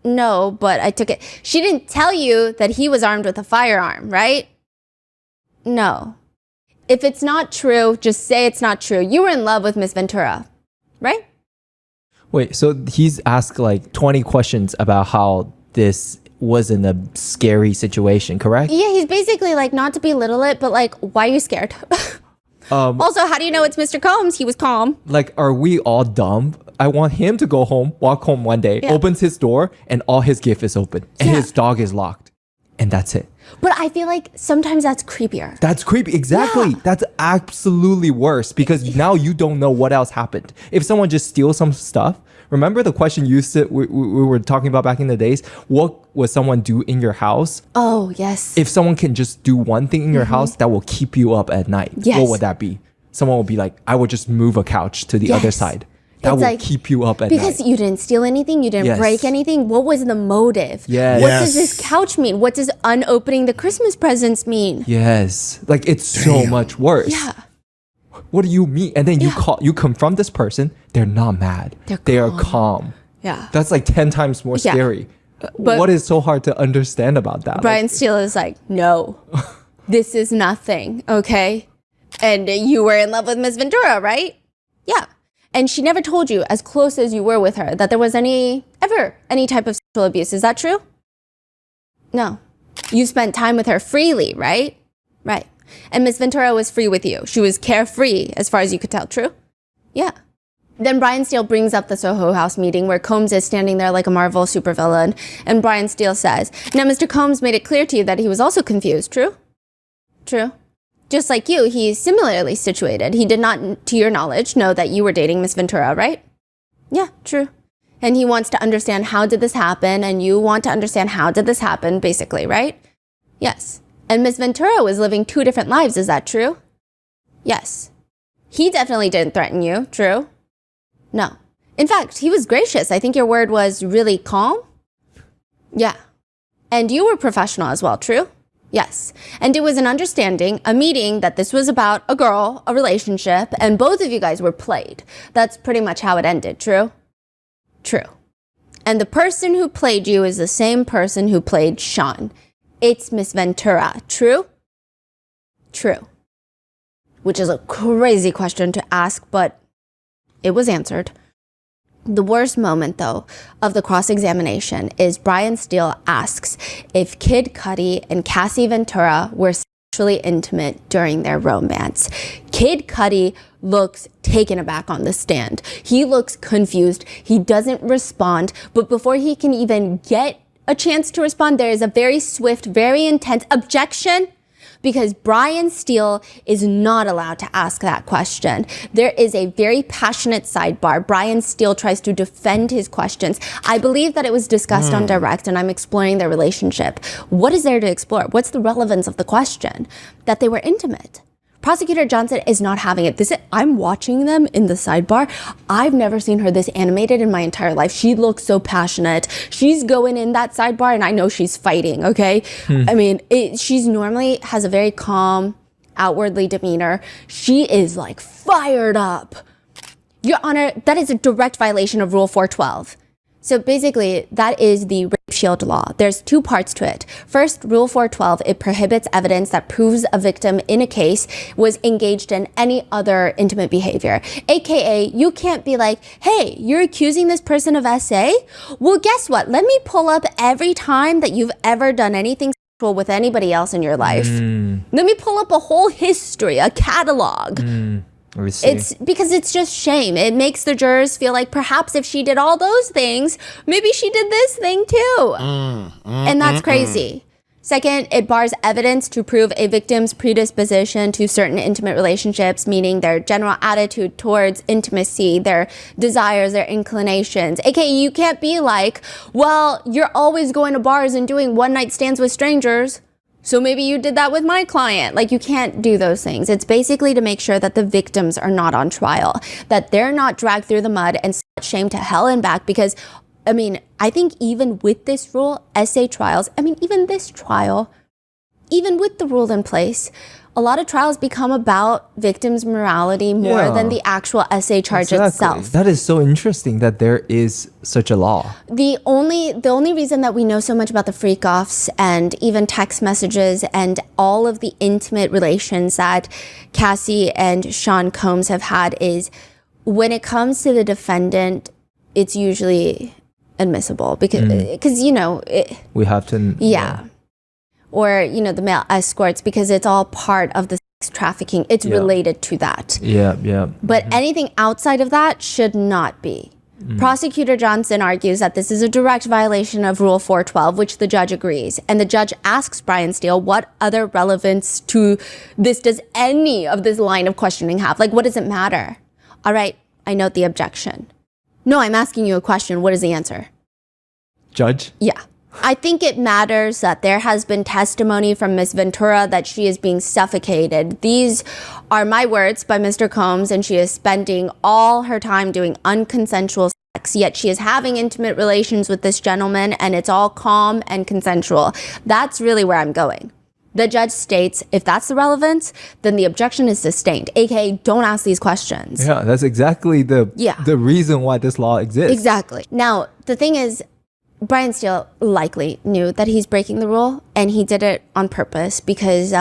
S6: no, but I took it. She didn't tell you that he was armed with a firearm, right? No. If it's not true, just say it's not true. You were in love with Miss Ventura, right?
S5: Wait, so he's asked like 20 questions about how this wasn't a scary situation, correct?
S6: Yeah, he's basically like, not to belittle it, but like, why are you scared? Also, how do you know it's Mr. Combs? He was calm.
S5: Like, are we all dumb? I want him to go home, walk home one day, opens his door, and all his gift is open. And his dog is locked. And that's it.
S6: But I feel like sometimes that's creepier.
S5: That's creepy. Exactly. Yeah. That's absolutely worse because now you don't know what else happened. If someone just steals some stuff, remember the question we were talking about back in the days? What would someone do in your house?
S6: Oh, yes.
S5: If someone can just do one thing in your house that will keep you up at night, what would that be? Someone will be like, I would just move a couch to the other side. That will like, keep you up at night.
S6: Because you didn't steal anything, you didn't break anything. What was the motive?
S5: Yes.
S6: What does this couch mean? What does unopening the Christmas presents mean?
S5: Yes. Like it's so much worse.
S6: Yeah.
S5: What do you mean? And then you confront this person, they're not mad. They are calm.
S6: Yeah.
S5: That's like 10 times more scary. But what is so hard to understand about that?
S6: Brian Steele is like, no, this is nothing, okay? And you were in love with Miss Ventura, right? Yeah. And she never told you, as close as you were with her, that there was ever any type of sexual abuse. Is that true? No. You spent time with her freely, right? Right. And Miss Ventura was free with you. She was carefree, as far as you could tell. True? Yeah. Then Brian Steele brings up the Soho House meeting where Combs is standing there like a Marvel supervillain. And Brian Steele says, now Mr. Combs made it clear to you that he was also confused. True? True. Just like you, he's similarly situated. He did not, to your knowledge, know that you were dating Miss Ventura, right? Yeah, true. And he wants to understand how did this happen, and you want to understand how did this happen, basically, right? Yes. And Miss Ventura was living 2 different lives, is that true? Yes. He definitely didn't threaten you, true? No. In fact, he was gracious. I think your word was really calm. Yeah. And you were professional as well, true? Yes. And it was an understanding, a meeting, that this was about a girl, a relationship, and both of you guys were played. That's pretty much how it ended. True? True. And the person who played you is the same person who played Sean. It's Miss Ventura. True? True. Which is a crazy question to ask, but it was answered. The worst moment, though, of the cross-examination is Brian Steele asks if Kid Cudi and Cassie Ventura were sexually intimate during their romance. Kid Cudi looks taken aback on the stand. He looks confused. He doesn't respond. But before he can even get a chance to respond, there is a very swift, very intense objection, because Brian Steele is not allowed to ask that question. There is a very passionate sidebar. Brian Steele tries to defend his questions. I believe that it was discussed on direct, and I'm exploring their relationship. What is there to explore? What's the relevance of the question? That they were intimate. Prosecutor Johnson is not having it. I'm watching them in the sidebar. I've never seen her this animated in my entire life. She looks so passionate. She's going in that sidebar, and I know she's fighting, okay? I mean, she's normally has a very calm, outwardly demeanor. She is like fired up. Your Honor, that is a direct violation of Rule 412. So basically, that is the rape shield law. There's two parts to it. First, Rule 412, it prohibits evidence that proves a victim in a case was engaged in any other intimate behavior. AKA, you can't be like, hey, you're accusing this person of SA? Well, guess what? Let me pull up every time that you've ever done anything sexual with anybody else in your life. Let me pull up a whole history, a catalog. It's because it's just shame. It makes the jurors feel like perhaps if she did all those things, maybe she did this thing too. And that's crazy. Second, it bars evidence to prove a victim's predisposition to certain intimate relationships, meaning their general attitude towards intimacy, their desires, their inclinations. AKA, you can't be like, well, you're always going to bars and doing one-night stands with strangers, so maybe you did that with my client. Like, you can't do those things. It's basically to make sure that the victims are not on trial, that they're not dragged through the mud and shamed to hell and back. Because, I mean, I think even with this rule, SA trials, I mean, even this trial, even with the rule in place, a lot of trials become about victims' morality more than the actual SA charge itself.
S5: That is so interesting that there is such a law. The
S6: only reason that we know so much about the freak-offs and even text messages and all of the intimate relations that Cassie and Sean Combs have had is when it comes to the defendant, it's usually admissible because you know,
S5: we have to...
S6: Yeah. Or, you know, the male escorts, because it's all part of the sex trafficking. It's related to that. But anything outside of that should not be. Prosecutor Johnson argues that this is a direct violation of Rule 412, which the judge agrees. And the judge asks Brian Steele, what other relevance to this does any of this line of questioning have? Like, what does it matter? All right, I note the objection. No, I'm asking you a question. What is the answer?
S5: Judge?
S6: Yeah. I think it matters that there has been testimony from Ms. Ventura that she is being suffocated. These are my words by Mr. Combs, and she is spending all her time doing unconsensual sex, yet she is having intimate relations with this gentleman, and it's all calm and consensual. That's really where I'm going. The judge states, if that's the relevance, then the objection is sustained, aka don't ask these questions.
S5: Yeah, that's exactly the reason why this law exists.
S6: Exactly. Now, the thing is, Brian Steele likely knew that he's breaking the rule, and he did it on purpose because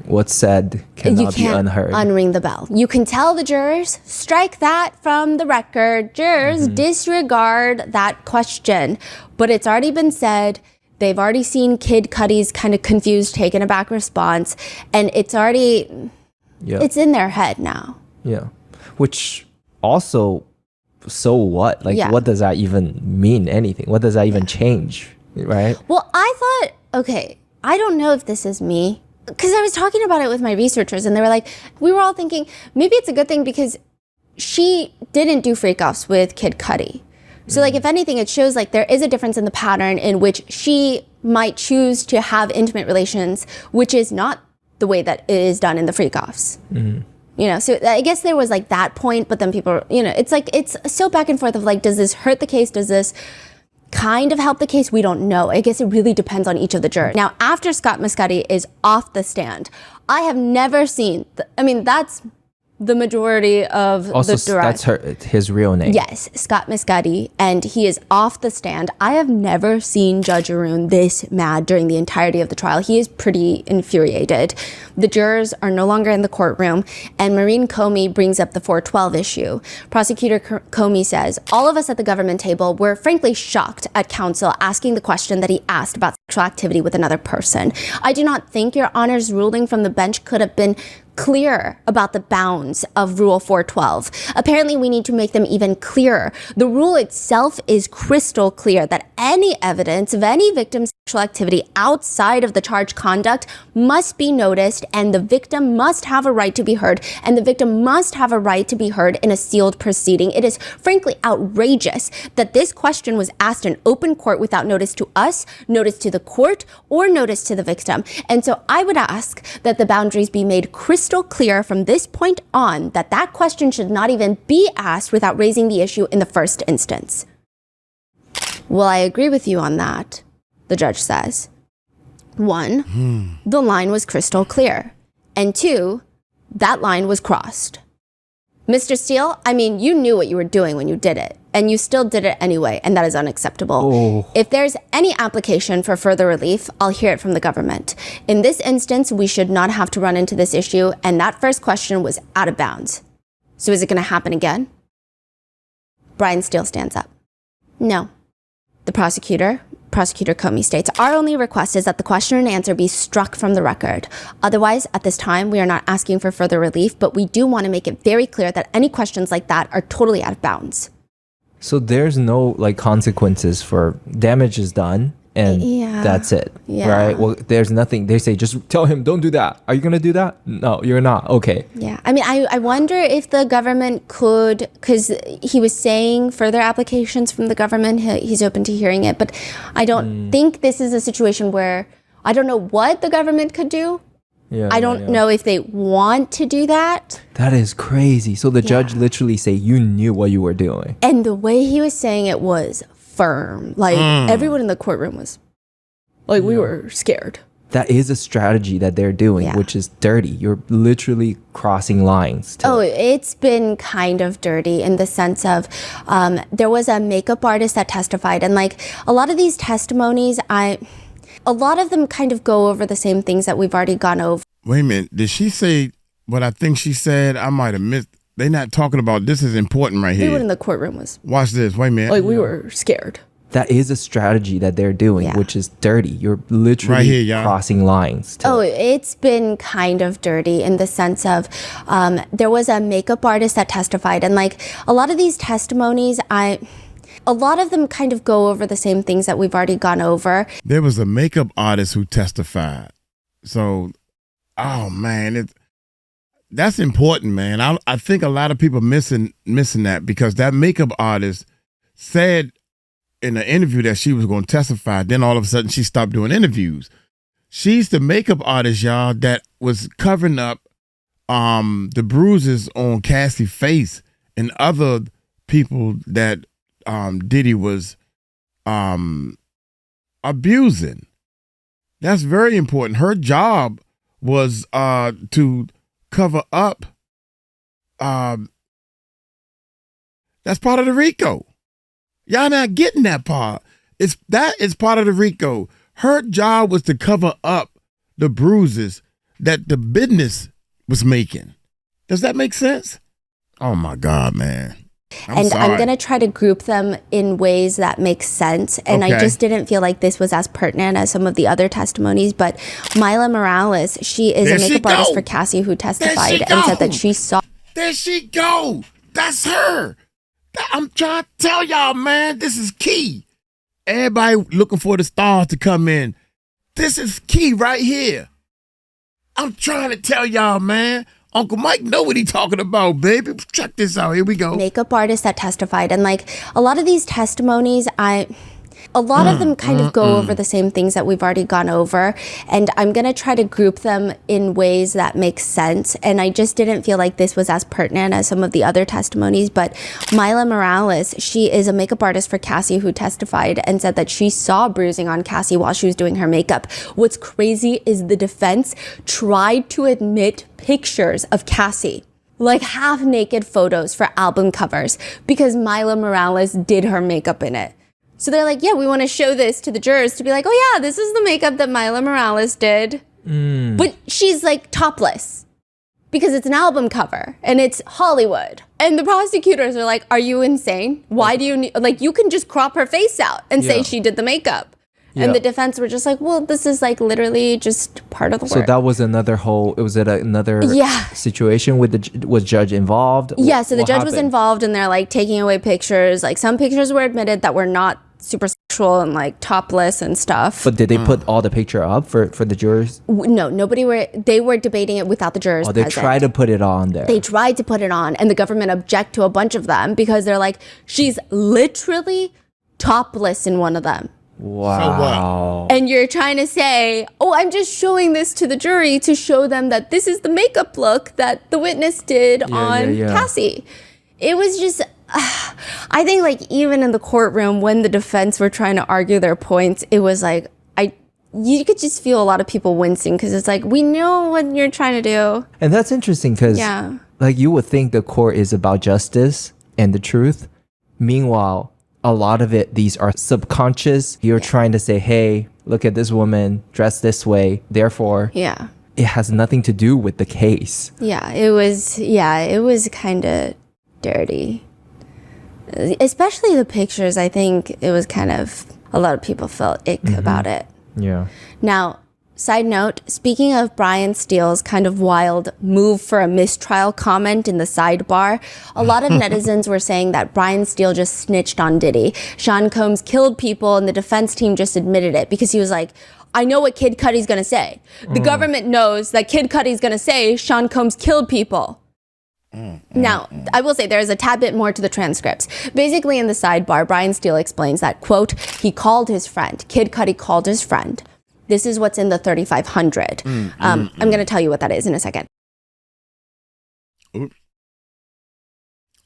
S5: what's said cannot be unheard.
S6: Unring the bell. You can tell the jurors, strike that from the record. Jurors, disregard that question. But it's already been said. They've already seen Kid Cudi's kind of confused, taken aback response, and it's already, it's in their head now.
S5: Yeah. Which also... So what? Like, what does that even mean? Anything? What does that even change? Right?
S6: Well, I thought, okay, I don't know if this is me, because I was talking about it with my researchers, and they were like, we were all thinking, maybe it's a good thing because she didn't do freak-offs with Kid Cudi. So, like, if anything, it shows, like, there is a difference in the pattern in which she might choose to have intimate relations, which is not the way that it is done in the freak-offs. You know, so I guess there was like that point, but then people, you know, it's like, it's so back and forth of like, does this hurt the case? Does this kind of help the case? We don't know. I guess it really depends on each of the jurors. Now, after 𝗗𝗢𝗡𝗞𝗦 is off the stand, I have never seen, that's the majority of
S5: also,
S6: the direct.
S5: that's his real name.
S6: Yes, 𝗗𝗢𝗡𝗞𝗦, and he is off the stand. I have never seen Judge 𝗟𝗓 this mad during the entirety of the trial. He is pretty infuriated. The jurors are no longer in the courtroom, and Maureen Comey brings up the 412 issue. Prosecutor Comey says, all of us at the government table were frankly shocked at counsel asking the question that he asked about sexual activity with another person. I do not think Your Honor's ruling from the bench could have been clear about the bounds of Rule 412. Apparently, we need to make them even clearer. The rule itself is crystal clear that any evidence of any victim's sexual activity outside of the charged conduct must be noticed, and the victim must have a right to be heard, and the victim must have a right to be heard in a sealed proceeding. It is frankly outrageous that this question was asked in open court without notice to us, notice to the court, or notice to the victim. And so I would ask that the boundaries be made crystal clear from this point on, that that question should not even be asked without raising the issue in the first instance. Well, I agree with you on that, the judge says. 1, the line was crystal clear. And 2, that line was crossed. Mr. Steele, I mean, you knew what you were doing when you did it, and you still did it anyway, and that is unacceptable.
S5: Oh.
S6: If there's any application for further relief, I'll hear it from the government. In this instance, we should not have to run into this issue, and that first question was out of bounds. So is it going to happen again? Brian Steele stands up. No. The Prosecutor Comey states, our only request is that the question and answer be struck from the record. Otherwise, at this time, we are not asking for further relief, but we do want to make it very clear that any questions like that are totally out of bounds.
S5: So there's no consequences for damage is done and that's it, right? Well, there's nothing. They say, just tell him, don't do that. Are you going to do that? No, you're not. Okay.
S6: Yeah. I mean, I wonder if the government could, because he was saying further applications from the government, he's open to hearing it, but I don't think this is a situation where, I don't know what the government could do.
S5: Yeah,
S6: I don't know if they want to do that.
S5: That is crazy. So the judge literally say, you knew what you were doing.
S6: And the way he was saying it was firm. Like everyone in the courtroom was like, we were scared.
S5: That is a strategy that they're doing, which is dirty. You're literally crossing lines.
S6: It's been kind of dirty in the sense of there was a makeup artist that testified, and like a lot of these testimonies, a lot of them kind of go over the same things that we've already gone over.
S1: Wait a minute. Did she say what I think she said? I might have missed. They're not talking about this is important right here.
S6: Everyone in the courtroom was.
S1: Watch this. Wait a minute.
S6: Like we were scared.
S5: That is a strategy that they're doing, which is dirty. You're literally
S1: right here,
S5: crossing lines.
S6: It's been kind of dirty in the sense of there was a makeup artist that testified, and like a lot of these testimonies, a lot of them kind of go over the same things that we've already gone over. There
S1: was a makeup artist who testified. So, oh man, that's important, man. I think a lot of people missing that, because that makeup artist said in an interview that she was going to testify. Then all of a sudden she stopped doing interviews. She's the makeup artist, y'all, that was covering up the bruises on Cassie's face and other people that Diddy was abusing. That's very important. Her job was to cover up. That's part of the RICO. Y'all not getting that part. That is part of the RICO. Her job was to cover up the bruises that the business was making. Does that make sense? Oh my God, man. I'm
S6: going to try to group them in ways that make sense. And I just didn't feel like this was as pertinent as some of the other testimonies. But Myla Morales, she is a makeup artist for Cassie who testified and said that she saw.
S1: There she go. That's her. I'm trying to tell y'all, man, this is key. Everybody looking for the stars to come in. This is key right here. I'm trying to tell y'all, man. Uncle Mike know what he talking about, baby. Check this out. Here we go.
S6: Makeup artist that testified. And like a lot of these testimonies, a A lot of them kind of go over the same things that we've already gone over. And I'm going to try to group them in ways that make sense. And I just didn't feel like this was as pertinent as some of the other testimonies. But 𝗲𝗡 Morales, she is a makeup artist for Cassie who testified and said that she saw bruising on Cassie while she was doing her makeup. What's crazy is the defense tried to admit pictures of Cassie, like half naked photos for album covers, because 𝗲𝗡 Morales did her makeup in it. So they're like, yeah, we want to show this to the jurors to be like, oh yeah, this is the makeup that 𝗲𝗡 Morales did. But she's like topless because it's an album cover and it's Hollywood. And the prosecutors are like, are you insane? Why do you need, like, you can just crop her face out and say she did the makeup. And the defense were just like, well, this is like literally just part of the work.
S5: So that was another whole, was it another situation with was judge involved?
S6: Yeah, so the judge was involved and they're like taking away pictures. Like some pictures were admitted that were not super sexual and like topless and stuff.
S5: But did they put all the picture up for the jurors?
S6: No, they were debating it without the jurors
S5: present. They tried to put it on there.
S6: They tried to put it on and the government object to a bunch of them because they're like, she's literally topless in one of them.
S5: Wow.
S3: So what?
S6: And you're trying to say, oh, I'm just showing this to the jury to show them that this is the makeup look that the witness did on Cassie. It was just, I think like even in the courtroom when the defense were trying to argue their points, it was like, you could just feel a lot of people wincing because it's like, we know what you're trying to do.
S5: And that's interesting because like you would think the court is about justice and the truth. Meanwhile, a lot of it, these are subconscious. You're trying to say, hey, look at this woman dressed this way. Therefore, it has nothing to do with the case.
S6: It was kind of dirty. Especially the pictures. I think it was kind of, a lot of people felt ick about it.
S5: Yeah.
S6: Now, side note, speaking of Brian Steele's kind of wild move for a mistrial comment in the sidebar, a lot of netizens were saying that Brian Steele just snitched on Diddy. Sean Combs killed people and the defense team just admitted it because he was like, I know what Kid Cudi's going to say. The government knows that Kid Cudi's going to say Sean Combs killed people. Now, I will say there is a tad bit more to the transcripts. Basically in the sidebar, Brian Steele explains that, quote, he called his friend. Kid Cudi called his friend. This is what's in the 3500. I'm going to tell you what that is in a second.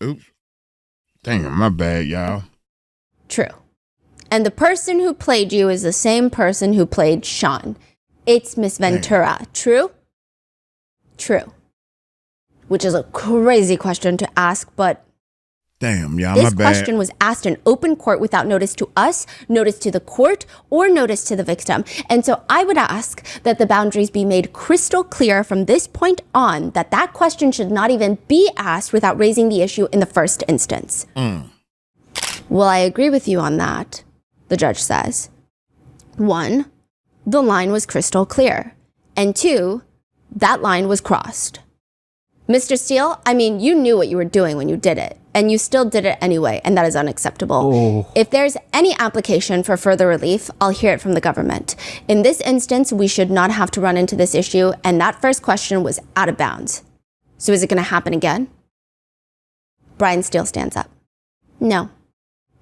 S1: Oops. Damn, my bad, y'all.
S6: True. And the person who played you is the same person who played Sean. It's Miss Ventura. True? True. Which is a crazy question to ask, but
S1: damn, y'all, my
S6: this
S1: bad.
S6: question was asked in open court without notice to us, notice to the court, or notice to the victim. And so I would ask that the boundaries be made crystal clear from this point on that that question should not even be asked without raising the issue in the first instance. Well, I agree with you on that, the judge says. 1, the line was crystal clear. And 2, that line was crossed. Mr. Steele, I mean, you knew what you were doing when you did it, and you still did it anyway, and that is unacceptable. If there's any application for further relief, I'll hear it from the government. In this instance, we should not have to run into this issue, and that first question was out of bounds. So is it going to happen again? Brian Steele stands up. No.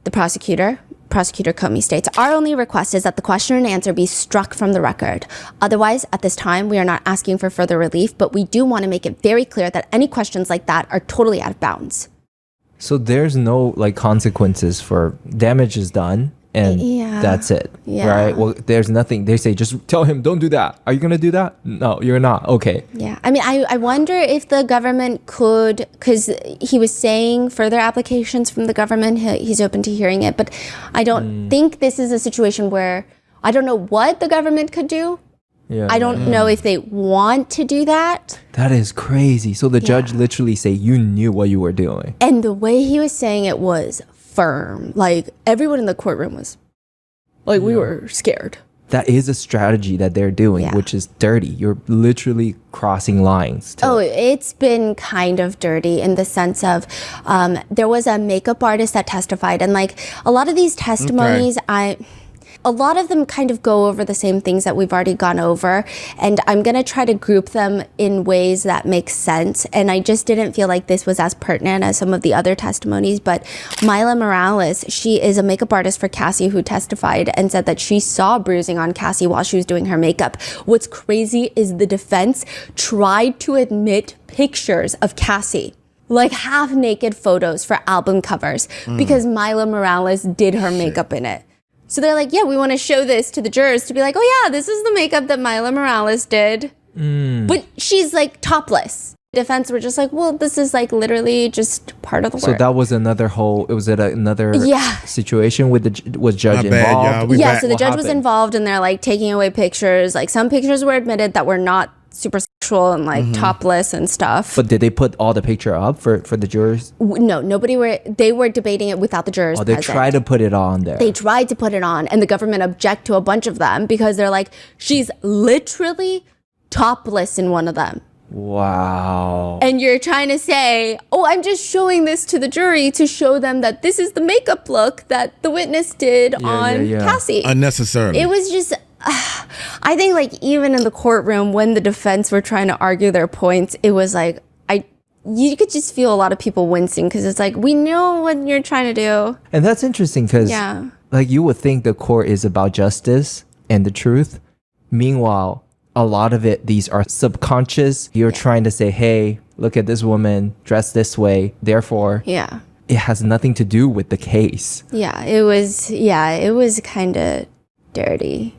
S6: The Prosecutor 𝗗𝗢𝗡𝗞𝗦 states, our only request is that the question and answer be struck from the record. Otherwise, at this time, we are not asking for further relief, but we do want to make it very clear that any questions like that are totally out of bounds.
S5: So there's no like consequences for damage is done and that's it, right? Well, there's nothing. They say, just tell him, don't do that. Are you going to do that? No, you're not. Okay.
S6: Yeah. I mean, I wonder if the government could, because he was saying further applications from the government, he's open to hearing it. But I don't think this is a situation where, I don't know what the government could do. I don't know if they want to do that.
S5: That is crazy. So the judge literally say, you knew what you were doing.
S6: And the way he was saying it was firm. Like everyone in the courtroom was like, we were scared.
S5: That is a strategy that they're doing, which is dirty. You're literally crossing lines.
S6: It's been kind of dirty in the sense of there was a makeup artist that testified, and like a lot of these testimonies, A lot of them kind of go over the same things that we've already gone over, and I'm going to try to group them in ways that make sense. And I just didn't feel like this was as pertinent as some of the other testimonies. But 𝗟𝗡 Morales, she is a makeup artist for Cassie who testified and said that she saw bruising on Cassie while she was doing her makeup. What's crazy is the defense tried to admit pictures of Cassie, like half naked photos for album covers, because 𝗟𝗡 Morales did her makeup in it. So they're like, yeah, we want to show this to the jurors to be like, oh yeah, this is the makeup that 𝗟𝗡 Morales did. But she's like topless. Defense were just like, well, this is like literally just part of the work.
S5: So that was another situation with was judge involved?
S6: Yeah, so the judge was involved, and they're like taking away pictures. Like some pictures were admitted that were not super sexual and like topless and stuff.
S5: But did they put all the picture up for the jurors?
S6: No, they were debating it without the jurors
S5: they
S6: present.
S5: tried to put it on there.
S6: They tried to put it on, and the government object to a bunch of them because they're like, she's literally topless in one of them.
S5: Wow.
S6: And you're trying to say, oh, I'm just showing this to the jury to show them that this is the makeup look that the witness did on Cassie.
S1: Unnecessarily.
S6: It was just, I think like even in the courtroom when the defense were trying to argue their points, it was like, you could just feel a lot of people wincing because it's like, we know what you're trying to do.
S5: And that's interesting because like you would think the court is about justice and the truth. Meanwhile, a lot of these are subconscious. You're trying to say, hey, look at this woman dressed this way. Therefore, it has nothing to do with the case.
S6: It was kind of dirty.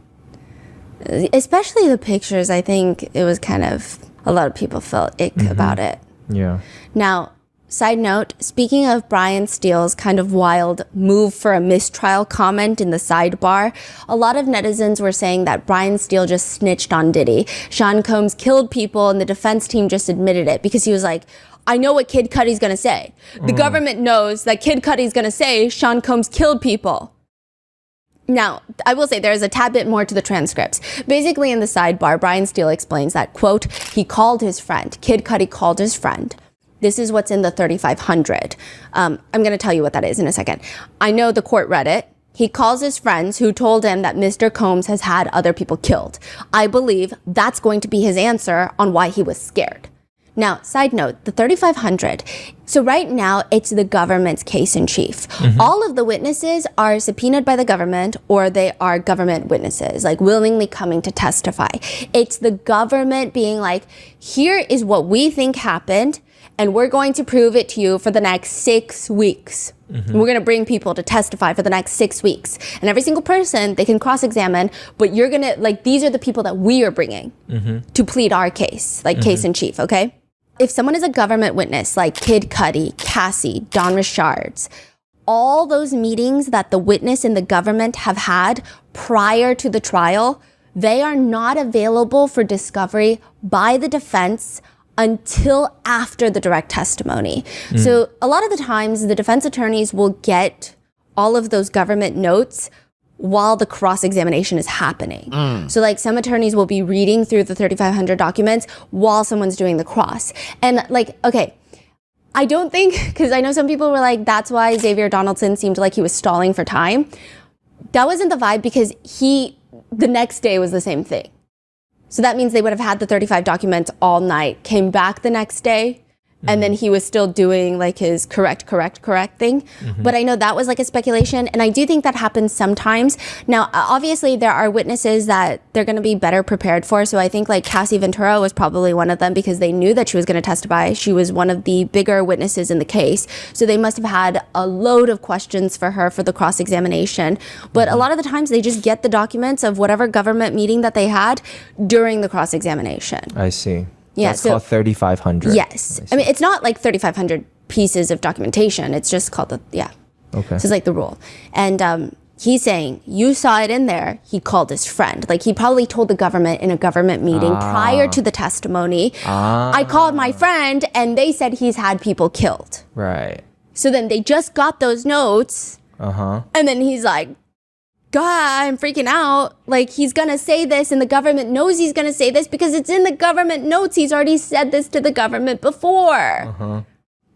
S6: Especially the pictures. I think it was kind of, a lot of people felt ick about it.
S5: Yeah.
S6: Now, side note, speaking of Brian Steele's kind of wild move for a mistrial comment in the sidebar, a lot of netizens were saying that Brian Steele just snitched on Diddy. Sean Combs killed people and the defense team just admitted it because he was like, I know what Kid Cudi's going to say. The government knows that Kid Cudi's going to say Sean Combs killed people. Now, I will say there is a tad bit more to the transcripts. Basically in the sidebar, Brian Steele explains that, quote, he called his friend. Kid Cudi called his friend. This is what's in the 3500. I'm going to tell you what that is in a second. I know the court read it. He calls his friends who told him that Mr. Combs has had other people killed. I believe that's going to be his answer on why he was scared. Now, side note, the 3500. So right now, it's the government's case in chief. All of the witnesses are subpoenaed by the government or they are government witnesses, like willingly coming to testify. It's the government being like, here is what we think happened, and we're going to prove it to you for the next 6 weeks. We're going to bring people to testify for the next 6 weeks. And every single person, they can cross-examine, but you're going to, like, these are the people that we are bringing to plead our case, like case in chief, okay? If someone is a government witness, like Kid Cudi, Cassie, Don Richards, all those meetings that the witness and the government have had prior to the trial, they are not available for discovery by the defense until after the direct testimony. So a lot of the times the defense attorneys will get all of those government notes while the cross-examination is happening. So like some attorneys will be reading through the 3500 documents while someone's doing the cross. And like, okay, I don't think, because I know some people were like, that's why Xavier Donaldson seemed like he was stalling for time. That wasn't the vibe because the next day was the same thing. So that means they would have had the 35 documents all night, came back the next day, and then he was still doing like his correct thing. But I know that was like a speculation. And I do think that happens sometimes. Now, obviously there are witnesses that they're going to be better prepared for. So I think like Cassie Ventura was probably one of them because they knew that she was going to testify. She was one of the bigger witnesses in the case. So they must have had a load of questions for her for the cross-examination. But a lot of the times they just get the documents of whatever government meeting that they had during the cross-examination.
S5: I see.
S6: Yeah,
S5: That's called 3500.
S6: Yes. I mean, it's not like 3,500 pieces of documentation. It's just called Okay. So it's like the rule. And he's saying, you saw it in there. He called his friend. Like he probably told the government in a government meeting prior to the testimony, I called my friend and they said he's had people killed.
S5: Right.
S6: So then they just got those notes. And then he's like, God, I'm freaking out. Like, he's going to say this, and the government knows he's going to say this because it's in the government notes. He's already said this to the government before.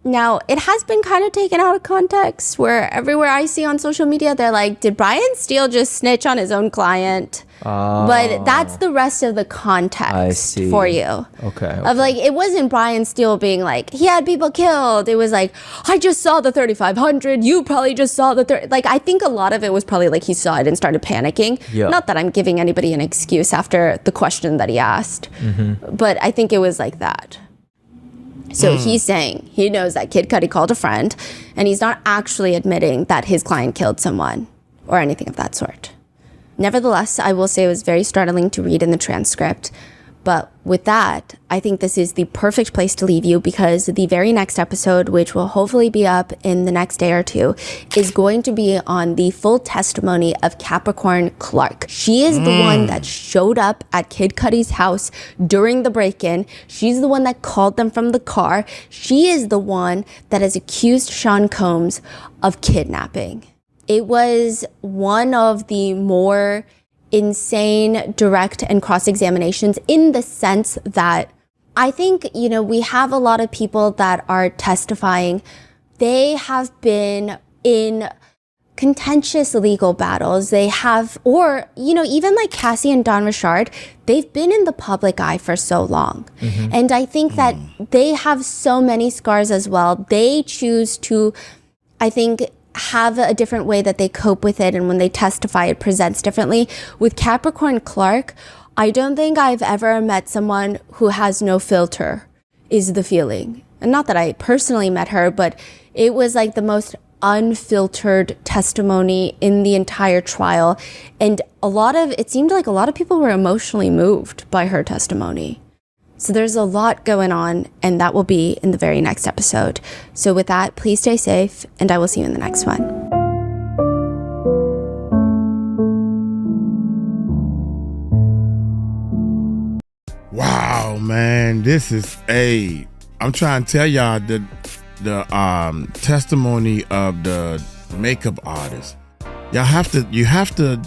S6: Now, it has been kind of taken out of context where everywhere I see on social media, they're like, did Brian Steele just snitch on his own client? But that's the rest of the context for you.
S5: Okay.
S6: Of like, it wasn't Brian Steele being like, he had people killed. It was like, I just saw the 3,500. You probably just saw the 30. Like, I think a lot of it was probably like he saw it and started panicking.
S5: Yeah.
S6: Not that I'm giving anybody an excuse after the question that he asked, but I think it was like that. So he's saying he knows that Kid Cudi called a friend and he's not actually admitting that his client killed someone or anything of that sort. Nevertheless, I will say it was very startling to read in the transcript. But with that, I think this is the perfect place to leave you because the very next episode, which will hopefully be up in the next day or two, is going to be on the full testimony of 𝗗𝗢𝗡𝗞𝗦. She is the one that showed up at Kid Cudi's house during the break-in. She's the one that called them from the car. She is the one that has accused Sean Combs of kidnapping. It was one of the more insane direct and cross-examinations in the sense that I think, you know, we have a lot of people that are testifying. They have been in contentious legal battles. They have, or, you know, even like Cassie and Don Richard, they've been in the public eye for so long. And I think that they have so many scars as well. They choose to, I think, have a different way that they cope with it, and when they testify it presents differently. With 𝗗𝗡𝗡𝗞𝗦, I don't think I've ever met someone who has no filter, is the feeling. And not that I personally met her, but it was like the most unfiltered testimony in the entire trial, and it seemed like a lot of people were emotionally moved by her testimony. So there's a lot going on, and that will be in the very next episode. So with that, please stay safe, and I will see you in the next one.
S1: Wow, man, this is I'm trying to tell y'all the testimony of the makeup artist. You have to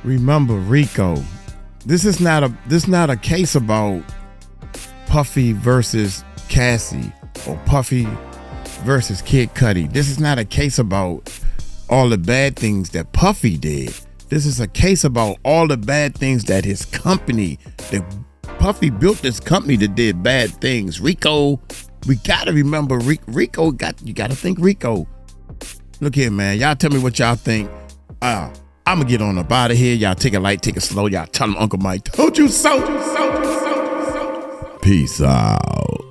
S1: remember Rico. This is not a case about Puffy versus Cassie or Puffy versus Kid Cudi. This is not a case about all the bad things that Puffy did. This is a case about all the bad things that his company, that Puffy built this company that did bad things. Rico, we gotta remember Rico. You gotta think Rico. Look here, man. Y'all tell me what y'all think. I'm gonna get on up out of here. Y'all take it light, take it slow. Y'all tell him Uncle Mike told you so. Peace out.